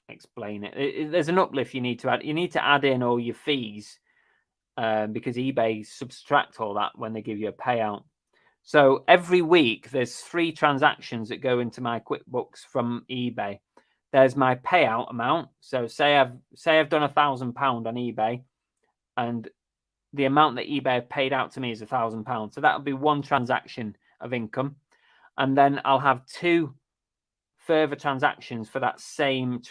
Speaker 1: explain it. There's an uplift you need to add. You need to add in all your fees, because eBay subtract all that when they give you a payout. So every week there's 3 transactions that go into my QuickBooks from eBay. There's my payout amount. So say I've done £1,000 on eBay, and the amount that eBay have paid out to me is £1,000. So that'll be one transaction of income, and then I'll have 2 further transactions for that same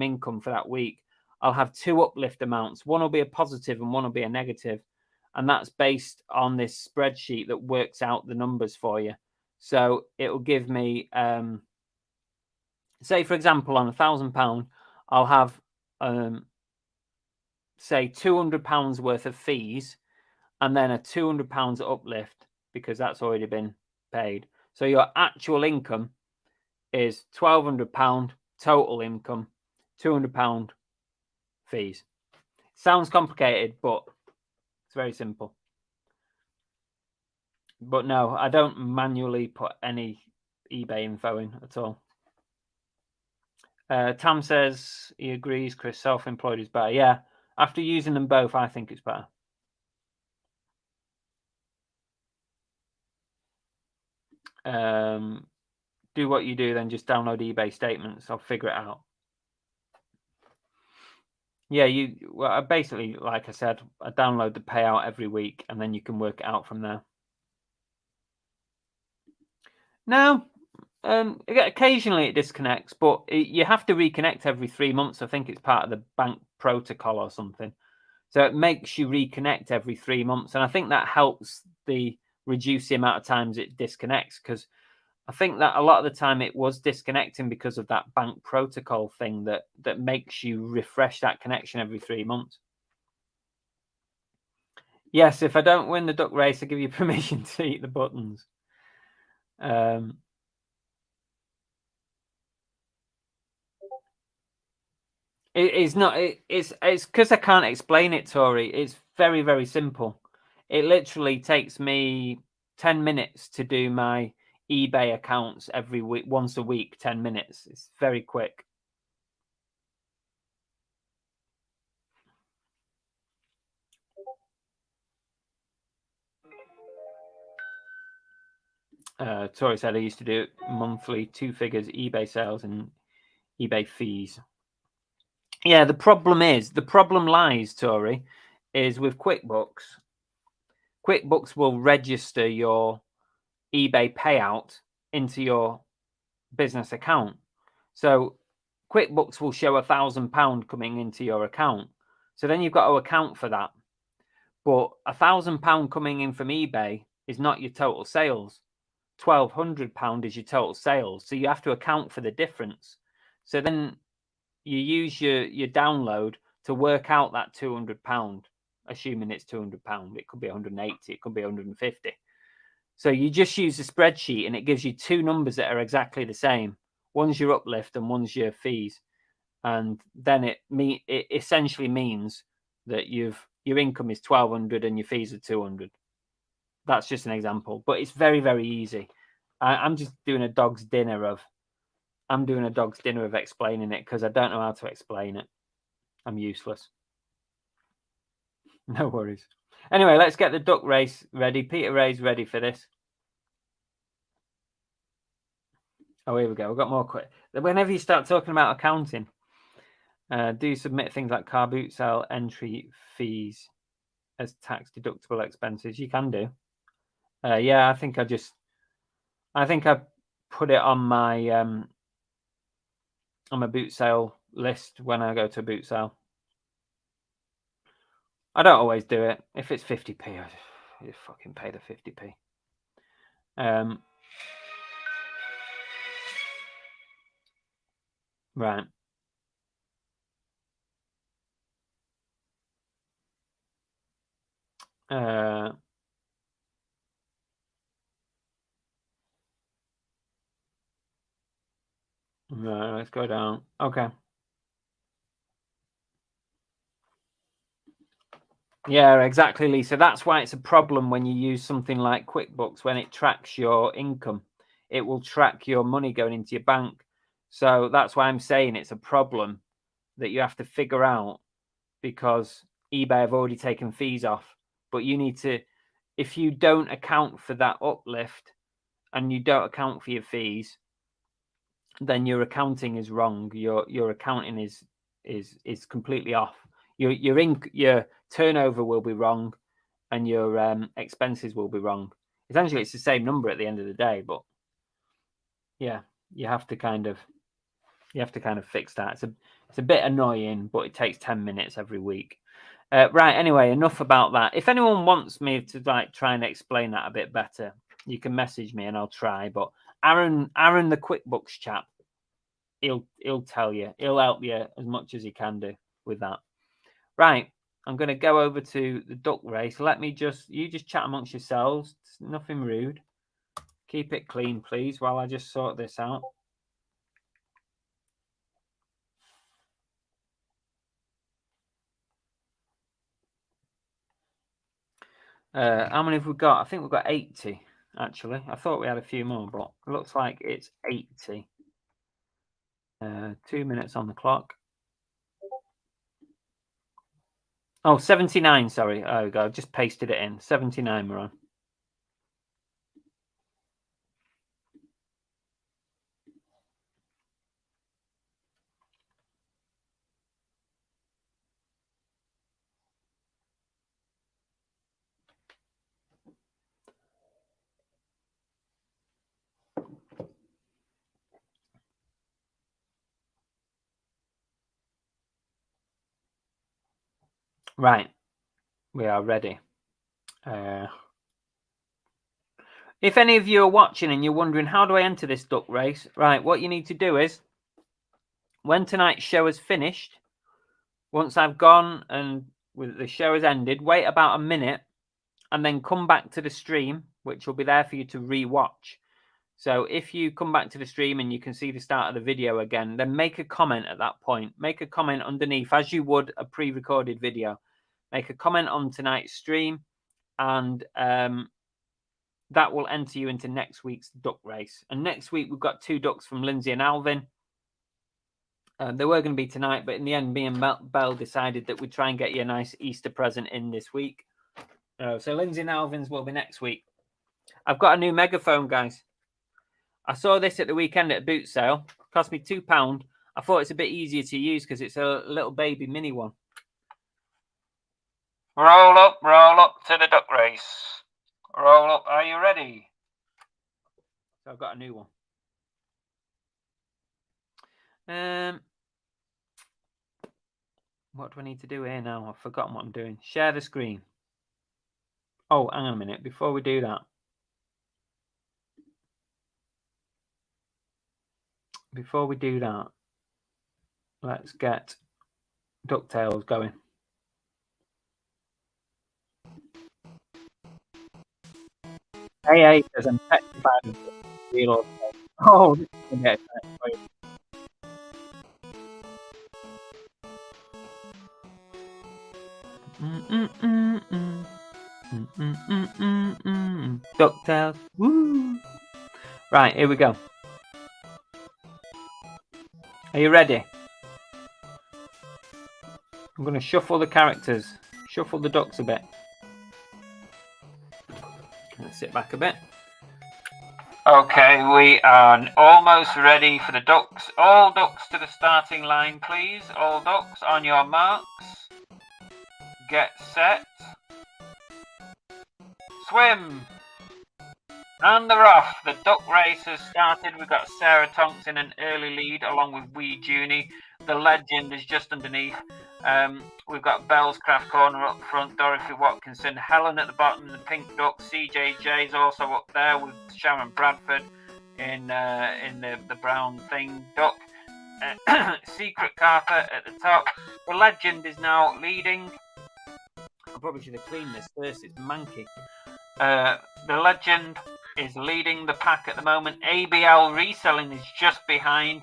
Speaker 1: income for that week. I'll have 2 uplift amounts. One will be a positive and one will be a negative. And that's based on this spreadsheet that works out the numbers for you. So it will give me, say, for example, on £1,000, I'll have, say, £200 worth of fees, and then a £200 uplift because that's already been paid. So your actual income is £1,200 total income, £200 fees. Sounds complicated, but it's very simple. But no, I don't manually put any eBay info in at all. Tam says he agrees, Chris, self-employed is better. Yeah, after using them both, I think it's better. Do what you do, then just download eBay statements. I'll figure it out. Yeah, I basically, like I said, I download the payout every week, and then you can work it out from there. No, occasionally it disconnects, but you have to reconnect every 3 months. I think it's part of the bank protocol or something. So it makes you reconnect every 3 months, and I think that helps reduce the amount of times it disconnects, because I think that a lot of the time it was disconnecting because of that bank protocol thing that makes you refresh that connection every 3 months. Yes, if I don't win the duck race, I give you permission to eat the buttons. It's not. It's because I can't explain it, Tori. It's very, very simple. It literally takes me 10 minutes to do my eBay accounts every week, once a week, 10 minutes. It's very quick. Tori said I used to do monthly 2 figures eBay sales and eBay fees. Yeah, the problem lies, Tori, is with QuickBooks. QuickBooks will register your eBay payout into your business account. So QuickBooks will show £1,000 coming into your account. So then you've got to account for that. But £1,000 coming in from eBay is not your total sales. £1,200 is your total sales. So you have to account for the difference. So then you use your download to work out that £200, assuming it's £200. It could be 180, it could be 150. So you just use the spreadsheet, and it gives you 2 numbers that are exactly the same. One's your uplift and one's your fees. And then it essentially means that your income is 1,200 and your fees are 200. That's just an example, but it's very, very easy. I'm just doing a dog's dinner of explaining it, because I don't know how to explain it. I'm useless. No worries. Anyway, let's get the duck race ready. Peter Ray's ready for this. Oh, here we go. We've got more quick. Whenever you start talking about accounting, do you submit things like car boot sale entry fees as tax deductible expenses? You can do. Yeah, I think I put it on my boot sale list when I go to a boot sale. I don't always do it. If it's 50p, I just fucking pay the 50p. Right. Right, let's go down. Okay. Yeah, exactly, Lisa. That's why it's a problem when you use something like QuickBooks. When it tracks your income, it will track your money going into your bank. So that's why I'm saying it's a problem that you have to figure out, because eBay have already taken fees off. But you need to, if you don't account for that uplift and you don't account for your fees, then your accounting is wrong. Your accounting is completely off. Your turnover will be wrong, and your expenses will be wrong. Essentially, it's the same number at the end of the day, but yeah, you have to kind of fix that. It's a bit annoying, but it takes 10 minutes every week. Right. Anyway, enough about that. If anyone wants me to try and explain that a bit better, you can message me and I'll try. But Aaron, the QuickBooks chap, he'll tell you. He'll help you as much as he can do with that. Right. I'm going to go over to the duck race. You just chat amongst yourselves. It's nothing rude. Keep it clean, please, while I just sort this out. How many have we got? I think we've got 80, actually. I thought we had a few more, but it looks like it's 80. 2 minutes on the clock. Oh, 79, sorry. There we go. Just pasted it in. 79 we're on. Right. We are ready. If any of you are watching and you're wondering, how do I enter this duck race? Right, what you need to do is, when tonight's show is finished, once I've gone and the show has ended, wait about a minute and then come back to the stream, which will be there for you to re-watch. So if you come back to the stream and you can see the start of the video again, then make a comment at that point. Make a comment underneath, as you would a pre-recorded video. Make a comment on tonight's stream, and that will enter you into next week's duck race. And next week, we've got 2 ducks from Lindsay and Alvin. They were going to be tonight, but in the end, me and Belle decided that we'd try and get you a nice Easter present in this week. So Lindsay and Alvin's will be next week. I've got a new megaphone, guys. I saw this at the weekend at a boot sale. It cost me £2. I thought it's a bit easier to use because it's a little baby mini one. Roll up to the duck race. Roll up. Are you ready? So I've got a new one. What do I need to do here now? I've forgotten what I'm doing. Share the screen. Oh, hang on a minute. Before we do that, let's get DuckTales going. Hey, because I'm petrified of real. Oh, this is gonna get exciting. DuckTales. Woo! Right, here we go. Are you ready? I'm going to shuffle the characters. Shuffle the ducks a bit. Let's sit back a bit. Okay, we are almost ready for the ducks. All ducks to the starting line, please. All ducks on your marks. Get set. Swim. And they're off. The duck race has started. We've got Sarah Tonks in an early lead along with Wee Junie. The legend is just underneath. We've got Bell's Craft Corner up front, Dorothy Watkinson, Helen at the bottom, the pink duck. CJJ is also up there with Sharon Bradford in the brown thing duck. Secret Carpet at the top. The legend is now leading. I probably should have cleaned this first. It's manky. The legend is leading the pack at the moment. ABL Reselling is just behind.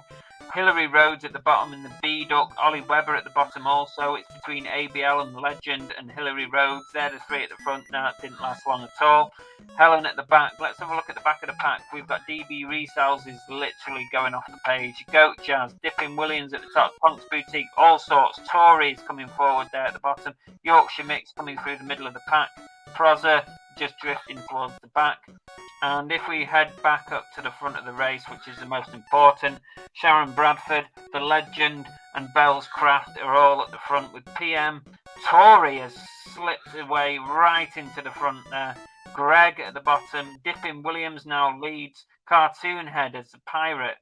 Speaker 1: Hillary Rhodes at the bottom and the B Duck. Ollie Webber at the bottom also. It's between ABL and Legend and Hillary Rhodes. They're the three at the front now. It didn't last long at all. Helen at the back. Let's have a look at the back of the pack. We've got DB Resells is literally going off the page. Goat Jazz, Dippin' Williams at the top. Punk's Boutique, all sorts. Tories coming forward there at the bottom. Yorkshire Mix coming through the middle of the pack. Proza just drifting towards the back. And if we head back up to the front of the race, which is the most important, Sharon Bradford, the legend, and Bell's Craft are all at the front with PM. Tory has slipped away right into the front there. Greg at the bottom. Dippin' Williams now leads. Cartoon Head as the pirate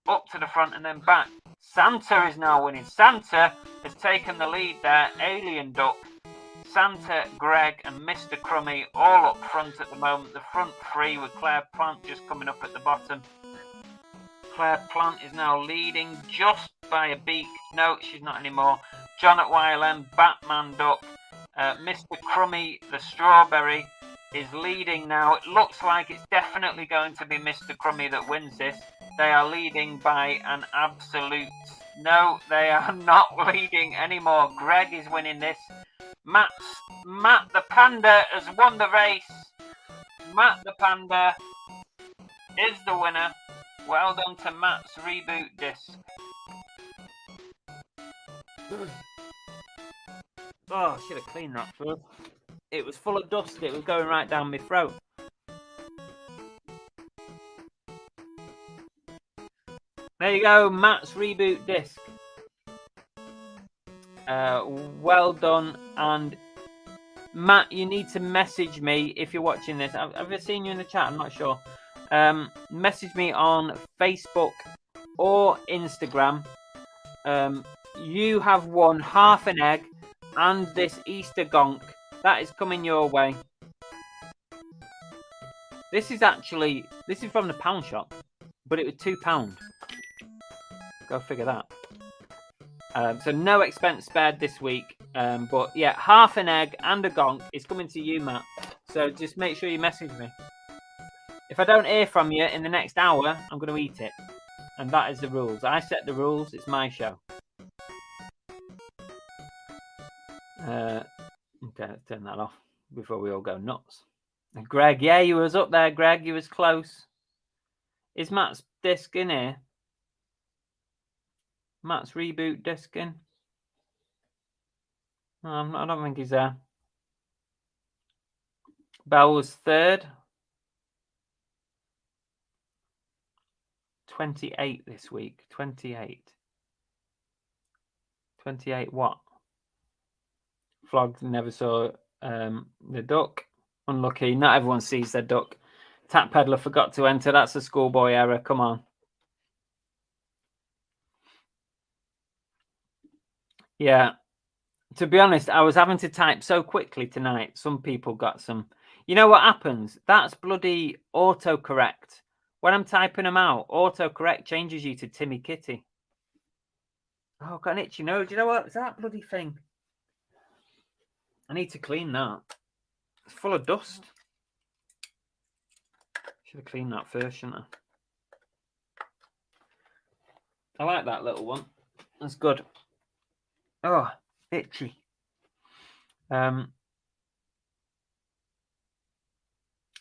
Speaker 1: up to the front and then back. Santa is now winning. Santa has taken the lead there. Alien Duck, Santa, Greg, and Mr. Crummy all up front at the moment. The front three with Claire Plant just coming up at the bottom. Claire Plant is now leading just by a beak. No, she's not anymore. John at YLM, Batman Duck, Mr. Crummy, the Strawberry, is leading now. It looks like it's definitely going to be Mr. Crummy that wins this. They are leading by an absolute... No, they are not leading anymore. Greg is winning this. Matt the Panda has won the race. Matt the Panda is the winner. Well done to Matt's reboot disc. Oh, I should have cleaned that first. It was full of dust. It was going right down my throat. There you go, Matt's reboot disc. Well done. And Matt, you need to message me if you're watching this. Have I seen you in the chat? I'm not sure. Message me on Facebook or Instagram. You have won half an egg and this Easter gonk. That is coming your way. This is from the pound shop, but it was £2. Go figure that. So no expense spared this week. But yeah, half an egg and a gonk is coming to you, Matt. So just make sure you message me. If I don't hear from you in the next hour, I'm going to eat it. And that is the rules. I set the rules. It's my show. Okay, let's turn that off before we all go nuts. And Greg, yeah, you was up there, Greg. You was close. Is Matt's disc in here? Matt's reboot disc in? No, I don't think he's there. Bell was third. 28 this week. 28. 28 what? Flogged never saw the duck. Unlucky. Not everyone sees their duck. Tap Peddler forgot to enter. That's a schoolboy error. Come on. Yeah. To be honest, I was having to type so quickly tonight. Some people got some... You know what happens? That's bloody autocorrect. When I'm typing them out, autocorrect changes you to Timmy Kitty. Oh, I've got an itchy nose. You know what? It's that bloody thing. I need to clean that. It's full of dust. Should have cleaned that first, shouldn't I? I like that little one. That's good. Oh, itchy. I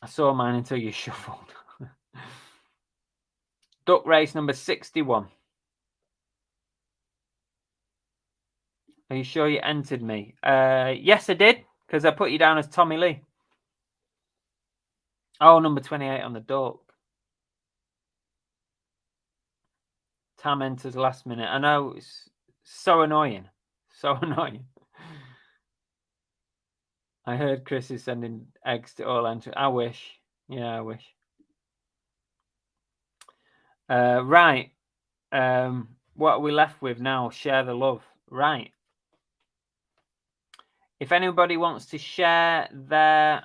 Speaker 1: saw mine until you shuffled. Duck race number 61. Are you sure you entered me? Yes, I did, because I put you down as Tommy Lee. Oh, number 28 on the dork. Tam enters last minute. I know, it's so annoying. So annoying. I heard Chris is sending eggs to all entries. I wish. Yeah, I wish. Right. What are we left with now? Share the love. Right. If anybody wants to share their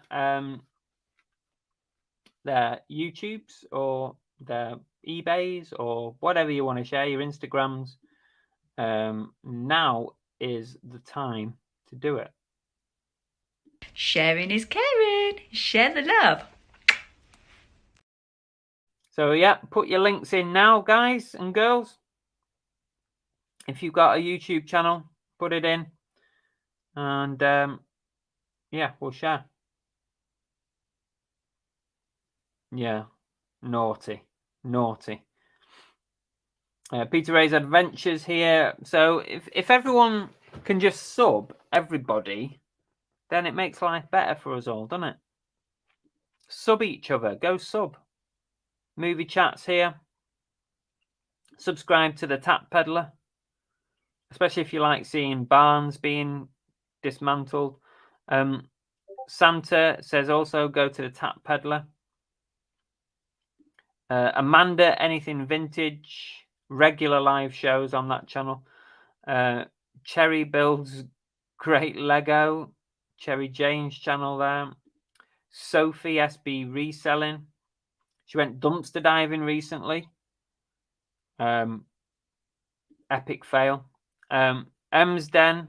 Speaker 1: YouTubes or their eBays or whatever you want to share, your Instagrams, now is the time to do it.
Speaker 3: Sharing is caring. Share the love.
Speaker 1: So yeah, put your links in now, guys and girls. If you've got a YouTube channel, put it in, and yeah, we'll share. Yeah, naughty. Peter Ray's Adventures here. So if everyone can just sub everybody, then it makes life better for us all, doesn't it? Sub each other. Go sub. Movie chats here. Subscribe to the Tap Peddler, especially if you like seeing barns being dismantled. Santa says also go to the Tap Peddler. Amanda, anything vintage, regular live shows on that channel. Cherry builds great Lego. Cherry Jane's channel there. Sophie SB Reselling. She went dumpster diving recently. Epic fail. Emsden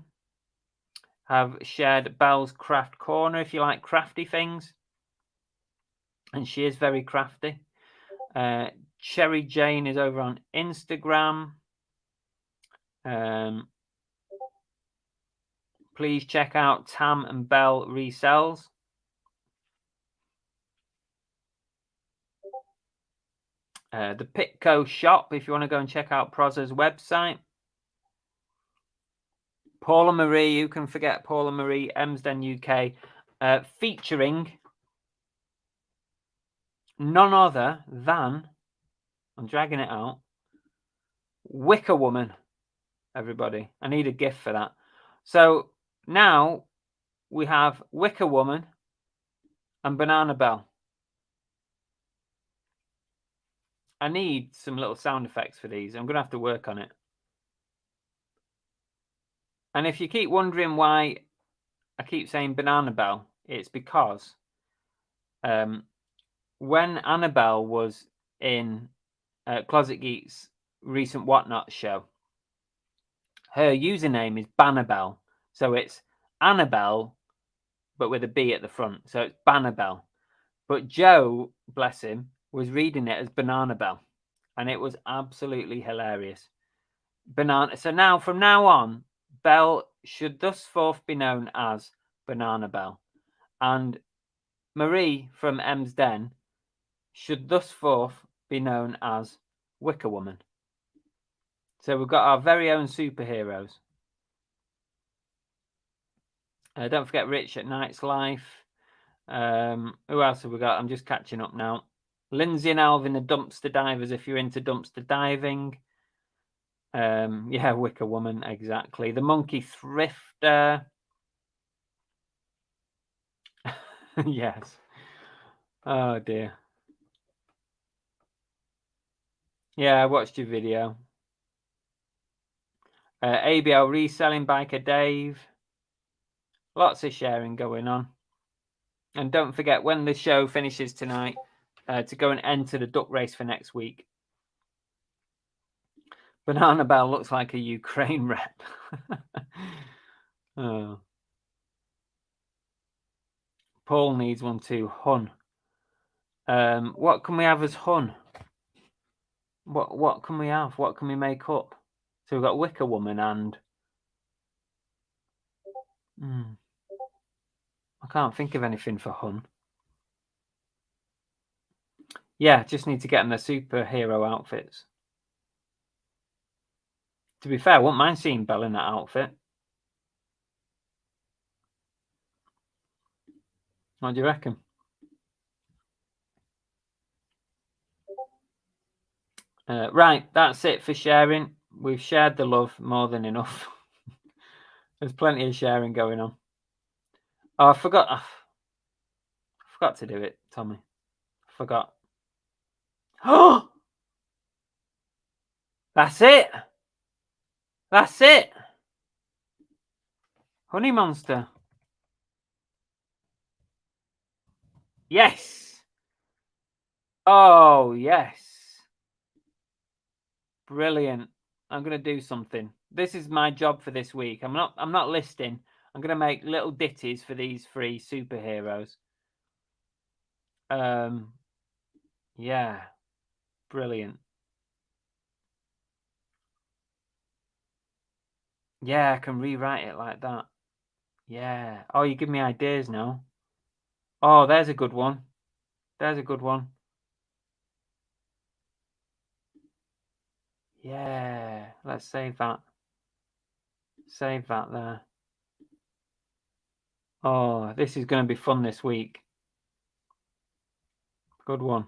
Speaker 1: have shared Belle's Craft Corner if you like crafty things. And she is very crafty. Cherry Jane is over on Instagram. Please check out Tam and Belle Resells. The Pitco shop, if you want to go and check out Proza's website. Paula Marie, you can forget Paula Marie, Emsden UK, featuring none other than, I'm dragging it out, Wicker Woman, everybody. I need a GIF for that. So now we have Wicker Woman and Banana Bell. I need some little sound effects for these. I'm going to have to work on it. And if you keep wondering why I keep saying Banana Bell, it's because when Annabelle was in Closet Geek's recent Whatnot show, her username is Bannabelle. So it's Annabelle, but with a B at the front. So it's Bannabelle. But Joe, bless him, was reading it as Banana Bell. And it was absolutely hilarious. So now, from now on, Belle should thus forth be known as Banana Bell. And Marie from Emsden should thus forth be known as Wicker Woman. So we've got our very own superheroes. Don't forget Rich at Night's Life. Who else have we got? I'm just catching up now. Lindsay and Alvin, the dumpster divers, if you're into dumpster diving. Yeah, Wicker Woman, exactly. The Monkey Thrifter. Yes. Oh, dear. Yeah, I watched your video. ABL Reselling, Biker Dave. Lots of sharing going on. And don't forget, when the show finishes tonight, to go and enter the duck race for next week. Banana Bell looks like a Ukraine rep. Oh. Paul needs one too. Hun. What can we have as Hun? What can we have? What can we make up? So we've got Wicker Woman and I can't think of anything for Hun. Yeah, just need to get them their superhero outfits. To be fair, I wouldn't mind seeing Belle in that outfit. What do you reckon? Right, that's it for sharing. We've shared the love more than enough. There's plenty of sharing going on. Oh, I forgot to do it, Tommy. Forgot. Oh, that's it. That's it. Honey Monster. Yes. Oh, yes. Brilliant. I'm going to do something. This is my job for this week. I'm not listing. I'm going to make little ditties for these free superheroes. Yeah. Brilliant. Yeah, I can rewrite it like that. Yeah. Oh, you give me ideas now. Oh, there's a good one. There's a good one. Yeah. Let's save that. Save that there. Oh, this is going to be fun this week. Good one.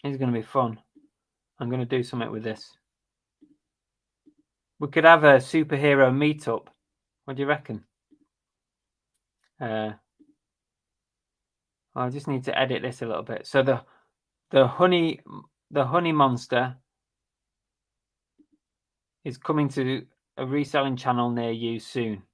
Speaker 1: It's going to be fun. I'm going to do something with this. We could have a superhero meetup. What do you reckon? I just need to edit this a little bit. So the honey monster is coming to a reselling channel near you soon.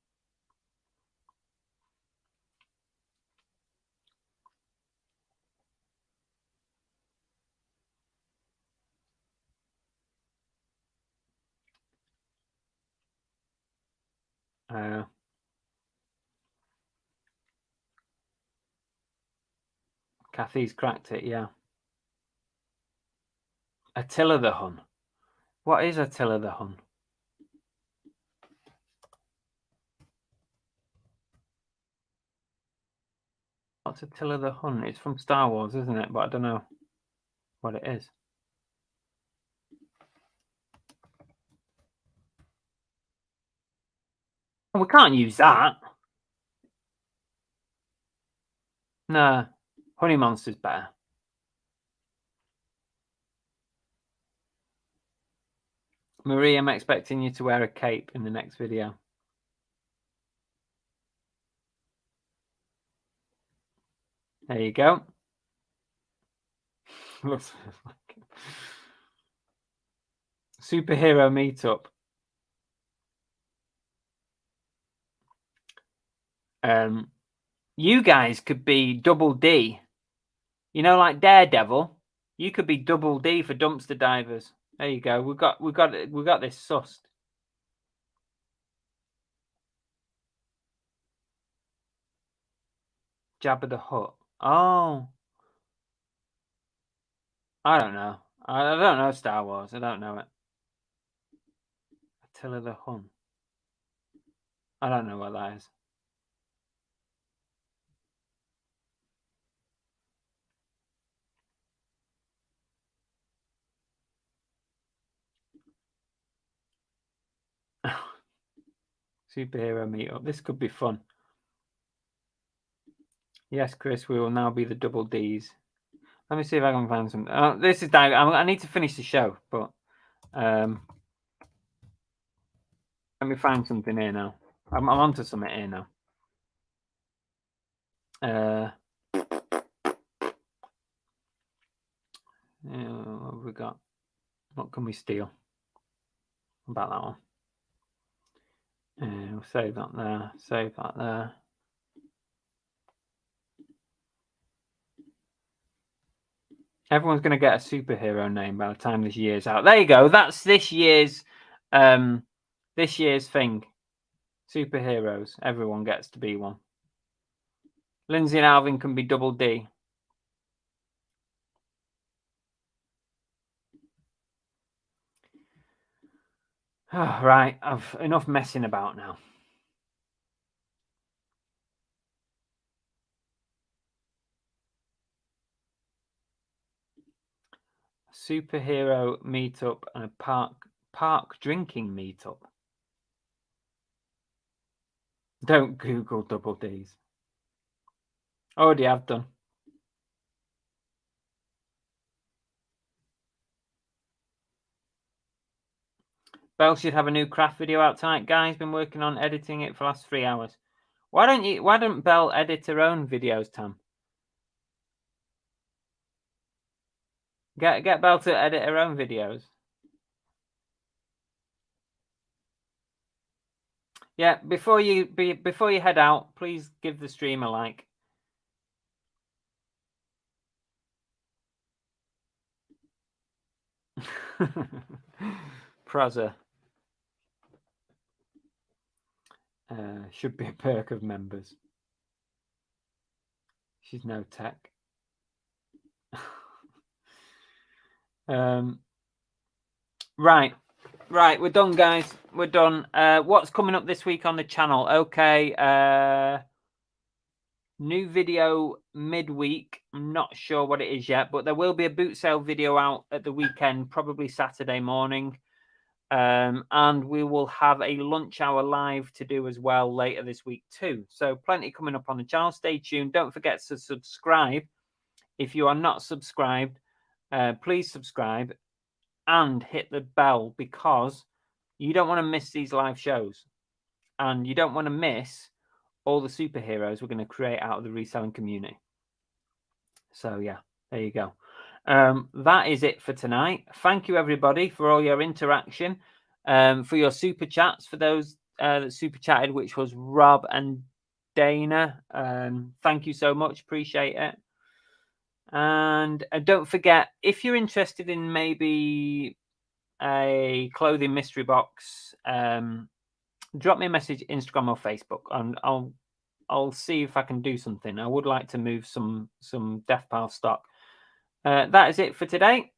Speaker 1: Kathy's cracked it, yeah. Attila the Hun. What is Attila the Hun? What's Attila the Hun? It's from Star Wars, isn't it? But I don't know what it is. We can't use that. No, Honey Monster's better. Marie, I'm expecting you to wear a cape in the next video. There you go. Superhero meetup. You guys could be Double D. You know, like Daredevil. You could be Double D for dumpster divers. There you go. We got this sussed. Jabba the Hutt. Oh, I don't know. I don't know Star Wars. I don't know it. Attila the Hun. I don't know what that is. Superhero meetup. This could be fun. Yes, Chris, we will now be the Double Ds. Let me see if I can find some. This is I need to finish the show, but let me find something here now. I'm onto something here now. What have we got? What can we steal? About that one. We'll save that there. Save that there. Everyone's going to get a superhero name by the time this year's out. There you go. That's this year's thing. Superheroes. Everyone gets to be one. Lindsay and Alvin can be Double D. Oh, right. I've enough messing about now. Superhero meetup and a park drinking meetup. Don't Google Double Ds. Already have done. Belle should have a new craft video out tonight. Guy's been working on editing it for the last 3 hours. Why don't Belle edit her own videos, Tam? Get Belle to edit her own videos. Yeah, before you head out, please give the stream a like. Prozza. Should be a perk of members. She's no tech. Right, we're done, guys. We're done. What's coming up this week on the channel? Okay, new video midweek. I'm not sure what it is yet, but there will be a boot sale video out at the weekend, probably Saturday morning. And we will have a lunch hour live to do as well later this week too. So plenty coming up on the channel. Stay tuned. Don't forget to subscribe. If you are not subscribed, please subscribe and hit the bell, because you don't want to miss these live shows, and you don't want to miss all the superheroes we're going to create out of the reselling community. So yeah, there you go. That is it for tonight. Thank you, everybody, for all your interaction, for your super chats, for those that super chatted, which was Rob and Dana. Thank you so much. Appreciate it. And don't forget, if you're interested in maybe a clothing mystery box, drop me a message, Instagram or Facebook, and I'll see if I can do something. I would like to move some Death Pile stock. That is it for today.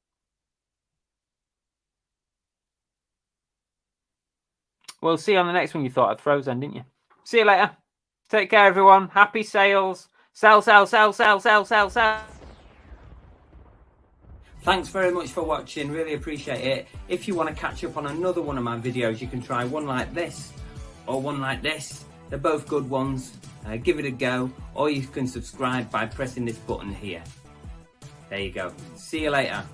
Speaker 1: We'll see you on the next one. You thought I'd frozen, didn't you? See you later. Take care, everyone. Happy sales. Sell, sell, sell, sell, sell, sell, sell. Thanks very much for watching. Really appreciate it. If you want to catch up on another one of my videos, you can try one like this or one like this. They're both good ones. Give it a go, or you can subscribe by pressing this button here. There you go. See you later.